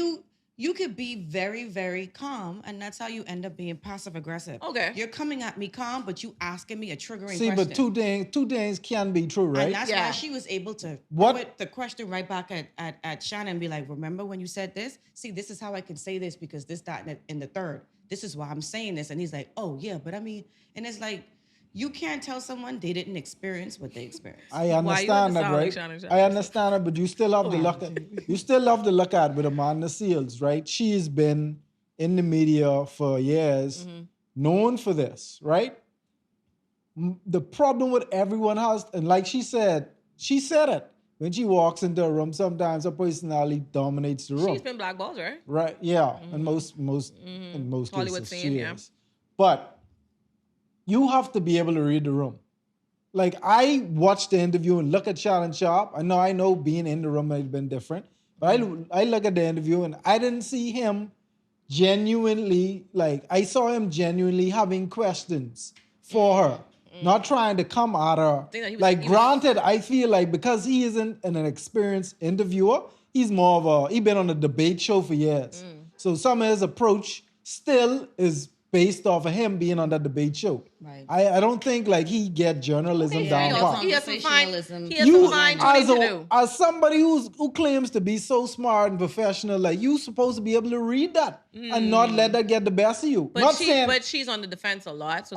you could be very, very calm, and that's how you end up being passive aggressive. Okay. You're coming at me calm, but you asking me a triggering question. question. But two things can be true, right? And that's why she was able to put the question right back at Shan and be like, remember when you said this? See, this is how I can say this because this, that, and the third. This is why I'm saying this. And he's like, oh, yeah, but I mean, and it's like, you can't tell someone they didn't experience what they experienced. I understand that, right? I understand it, but you still have to look at with Amanda Seals, right? She's been in the media for years, known for this, right? The problem with everyone has, and like she said it. When she walks into a room, sometimes her personality dominates the room. She's been blackballed, right? Right, yeah. In most Hollywood cases, scene, she is. But you have to be able to read the room. Like, I watched the interview and look at Shan and Che. I know being in the room might have been different. But I look at the interview and I didn't see him genuinely, like, I saw him genuinely having questions for her. Not trying to come at her. Granted, I feel like because he isn't an experienced interviewer, he's more of he's been on a debate show for years. So some of his approach still is based off of him being on that debate show. Right. I don't think like he get journalism down pat. He has some fine to do. As somebody who claims to be so smart and professional, like you supposed to be able to read that and not let that get the best of you. But she's on the defense a lot. So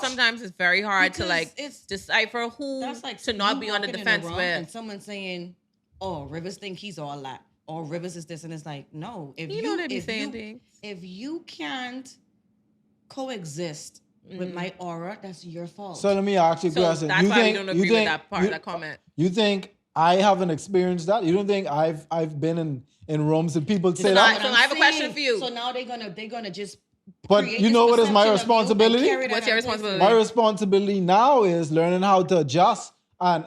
sometimes it's very hard to like decipher who to not be on the defense with. And someone saying, "Oh, Rivers think he's all that," or "Rivers is this," and it's like, no. If you can't coexist with my aura, that's your fault. So let me ask you a question. That's why we don't agree with that part, that comment. You think I haven't experienced that? You don't think I've been in rooms and people say that? So I have a question for you. So now they're gonna just. But you know what is my responsibility? What's your responsibility? My responsibility now is learning how to adjust and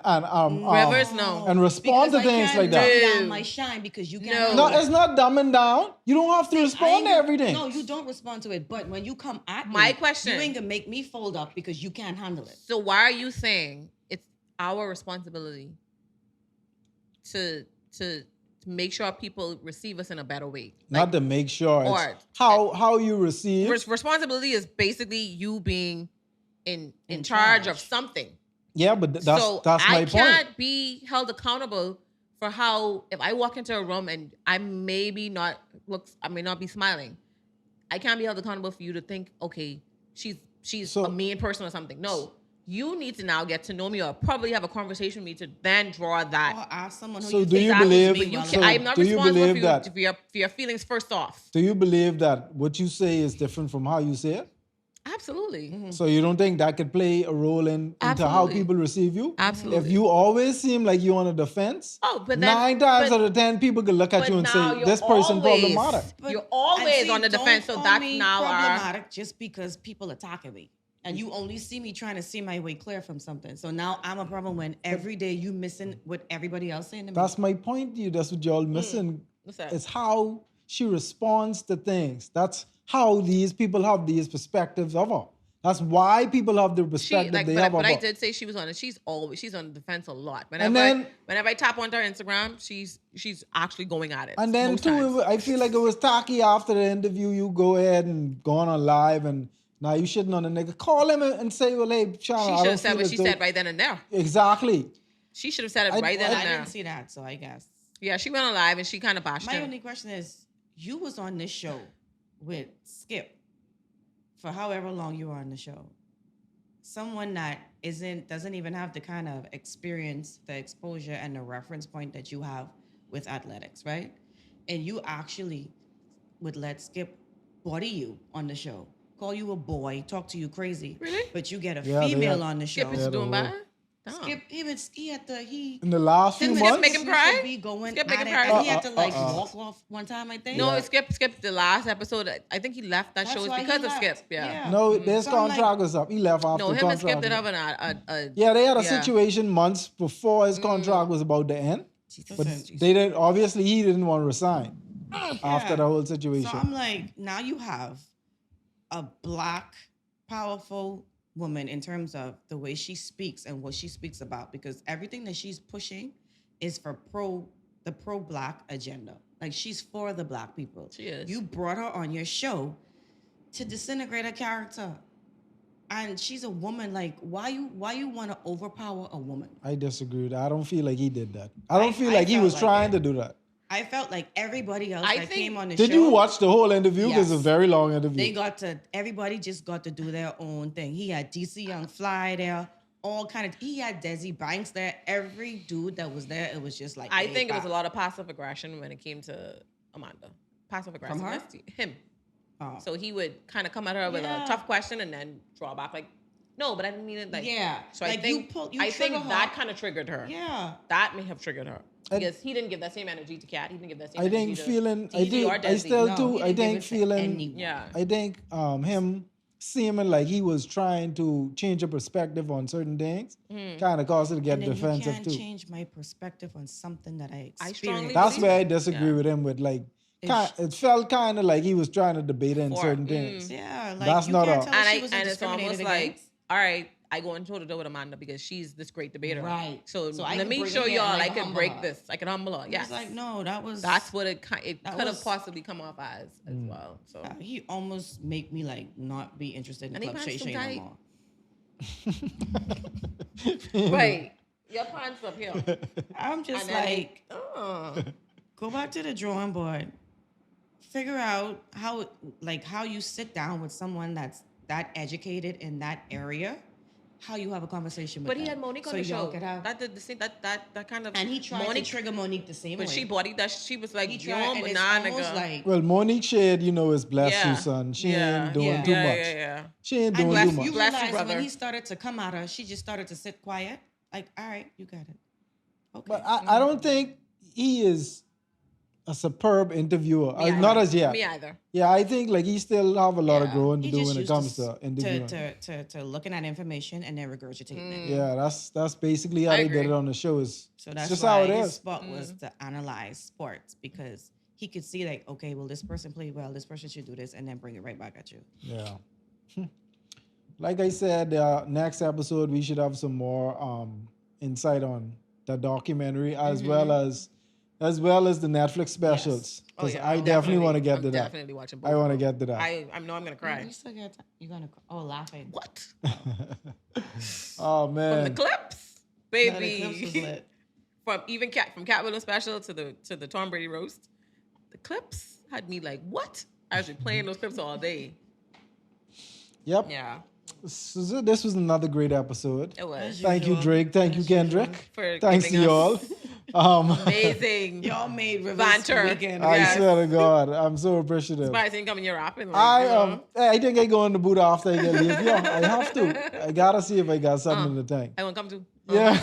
Rivers, no. And respond to things like that. I can't down my shine because you can't. No, it's not dumbing down. You don't have to respond to everything. No, you don't respond to it. But when you come at my me, question, you ain't gonna make me fold up because you can't handle it. So why are you saying it's our responsibility to make sure people receive us in a better way? Not to make sure. Or how you receive. Responsibility is basically you being in charge of something. Yeah, but that's my point. I can't be held accountable for how, if I walk into a room and I may not be smiling, I can't be held accountable for you to think, okay, she's a mean person or something. No, you need to now get to know me or probably have a conversation with me to then draw that. Or ask someone who so do you believe? I'm not responsible for your feelings first off. Do you believe that what you say is different from how you say it? Absolutely. Mm-hmm. So you don't think that could play a role into how people receive you? Absolutely. If you always seem like you're on a defense, but 9 times out of 10 people could look at you and say, this person problematic. You're always on the defense, so that's now problematic just because people attacking me. And you only see me trying to see my way clear from something. So now I'm a problem when every day you missing what everybody else saying to me. That's my point to you. That's what y'all missing. What's that? It's how she responds to things. That's how these people have these perspectives of her. That's why people have the perspective they have. But I did say she was on it. She's on the defense a lot. Whenever I tap onto her Instagram, she's actually going at it. And then too, I feel like it was tacky after the interview. You go ahead and go on a live, and now you shitting on the nigga. Call him and say, well, hey, Shan, she should have said what she said right then and there. Exactly. She should have said it right then and there. I didn't see that, so I guess. Yeah, she went on live and she kind of bashed him. My only question is, you was on this show with Skip for however long you were on the show. Someone that doesn't even have the kind of experience, the exposure, and the reference point that you have with athletics, right? And you actually would let Skip body you on the show, call you a boy, talk to you crazy. Really? But you get a female on the show. Skip is doing bad? Skip, in the last few months, make him cry. Skip make him cry. He had to walk off one time, I think. No, Skip. The last episode, I think he left that show because of Skip. Yeah. No, his contract was up. He left after. No, him and Skip did have they had a situation months before his contract was about to end. But they didn't. Obviously, he didn't want to resign after the whole situation. So I'm like, now you have a black, powerful woman in terms of the way she speaks and what she speaks about, because everything that she's pushing is for the pro-black agenda. Like, she's for the black people. She is. You brought her on your show to disintegrate her character. And she's a woman. Like, why you want to overpower a woman? I disagree with that. I don't feel like he did that. I don't feel like he was trying to do that. I felt like everybody else that came on the show. Did you watch the whole interview? Because it's a very long interview. Everybody just got to do their own thing. He had DC Young Fly there, he had Desi Banks there. Every dude that was there, it was just like. I think it was a lot of passive aggression when it came to Amanda. Passive aggression. From her? Him. Oh. So he would kind of come at her with a tough question and then draw back like, no, but I didn't mean it like. Yeah. So like I think that kind of triggered her. Yeah. That may have triggered her. Because he didn't give that same energy to Kat. He didn't give that same I energy think to feeling, Desi or Desi. I think feeling, yeah. I think him seeming like he was trying to change a perspective on certain things kind of caused her to get defensive you can't change my perspective on something that I experienced. That's where I disagree with him with like, it felt kind of like he was trying to debate in certain things. Yeah, like that's not all. And it's almost like, all right, I go into toe-to-toe with Amanda because she's this great debater. Right. So let me show y'all I can break this. I can humble her. Yes. It's like, no, that's what it could have possibly come off as well. So he almost make me like not be interested in Club Shay Shay no more. Wait, your pants up here. I'm just like, go back to the drawing board. Figure out how you sit down with someone that's that educated in that area, how you have a conversation with them. But he had Monique on the show. That did the same, that kind of. And he tried to trigger Monique the same way. But she bodied that. She was like, well, Monique said, is bless you, son. She ain't doing too much. She ain't doing too much. You realize when he started to come at her, she just started to sit quiet. Like, all right, you got it. Okay. But I don't think he is a superb interviewer. Not as yet. Me either. Yeah, I think like he still have a lot of growing to do when it comes to interviewing. To looking at information and then regurgitating it. Yeah, that's basically how they did it on the show. So that's just why how it his is. spot was to analyze sports, because he could see like, okay, well, this person played well, this person should do this, and then bring it right back at you. Yeah. Like I said, next episode we should have some more insight on the documentary as well as the Netflix specials. Because I definitely want to get to that. Definitely watching both. I want to get to that. I know I'm gonna cry. You still got time. You're gonna cry. Oh, laughing. What? Oh man. From the clips, baby. No, the clips was lit. From Cat Williams special to the Tom Brady roast, the clips had me like, what? I was replaying those clips all day. Yep. Yeah. So this was another great episode. It was. Thank you, Drake. Thank you, Kendrick. For Thanks to y'all. Amazing. Y'all made reverse weekend. I swear to God, I'm so appreciative. Somebody think I'm in your rapping. I think I go in the boot after I get leave. Yeah, I have to. I gotta see if I got something in the tank. I won't come to. Yeah.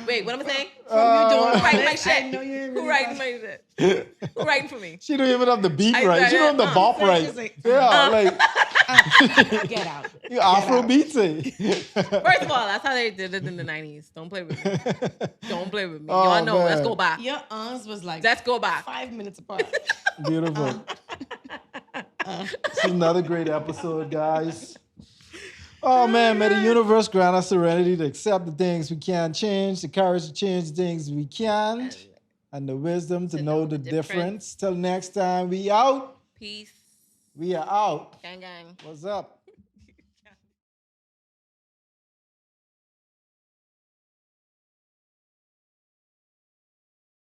Wait, what am I saying? Who writing my shit? I know you're Who writing my shit? Who writing for me? She don't even have the beat right. She don't have the bop right. Like, like get out. You Afro beatsy. First of all, that's how they did it in the 90s. Don't play with me. Don't play with me. Oh, Y'all know. man. Let's go back. Your arms was like Let's go back. 5 minutes apart. Beautiful. This is another great episode, guys. Oh man, may the universe grant us serenity to accept the things we can't change, the courage to change the things we can, and the wisdom to know the difference. Till next time, we out. Peace. We are out. Gang, gang. What's up?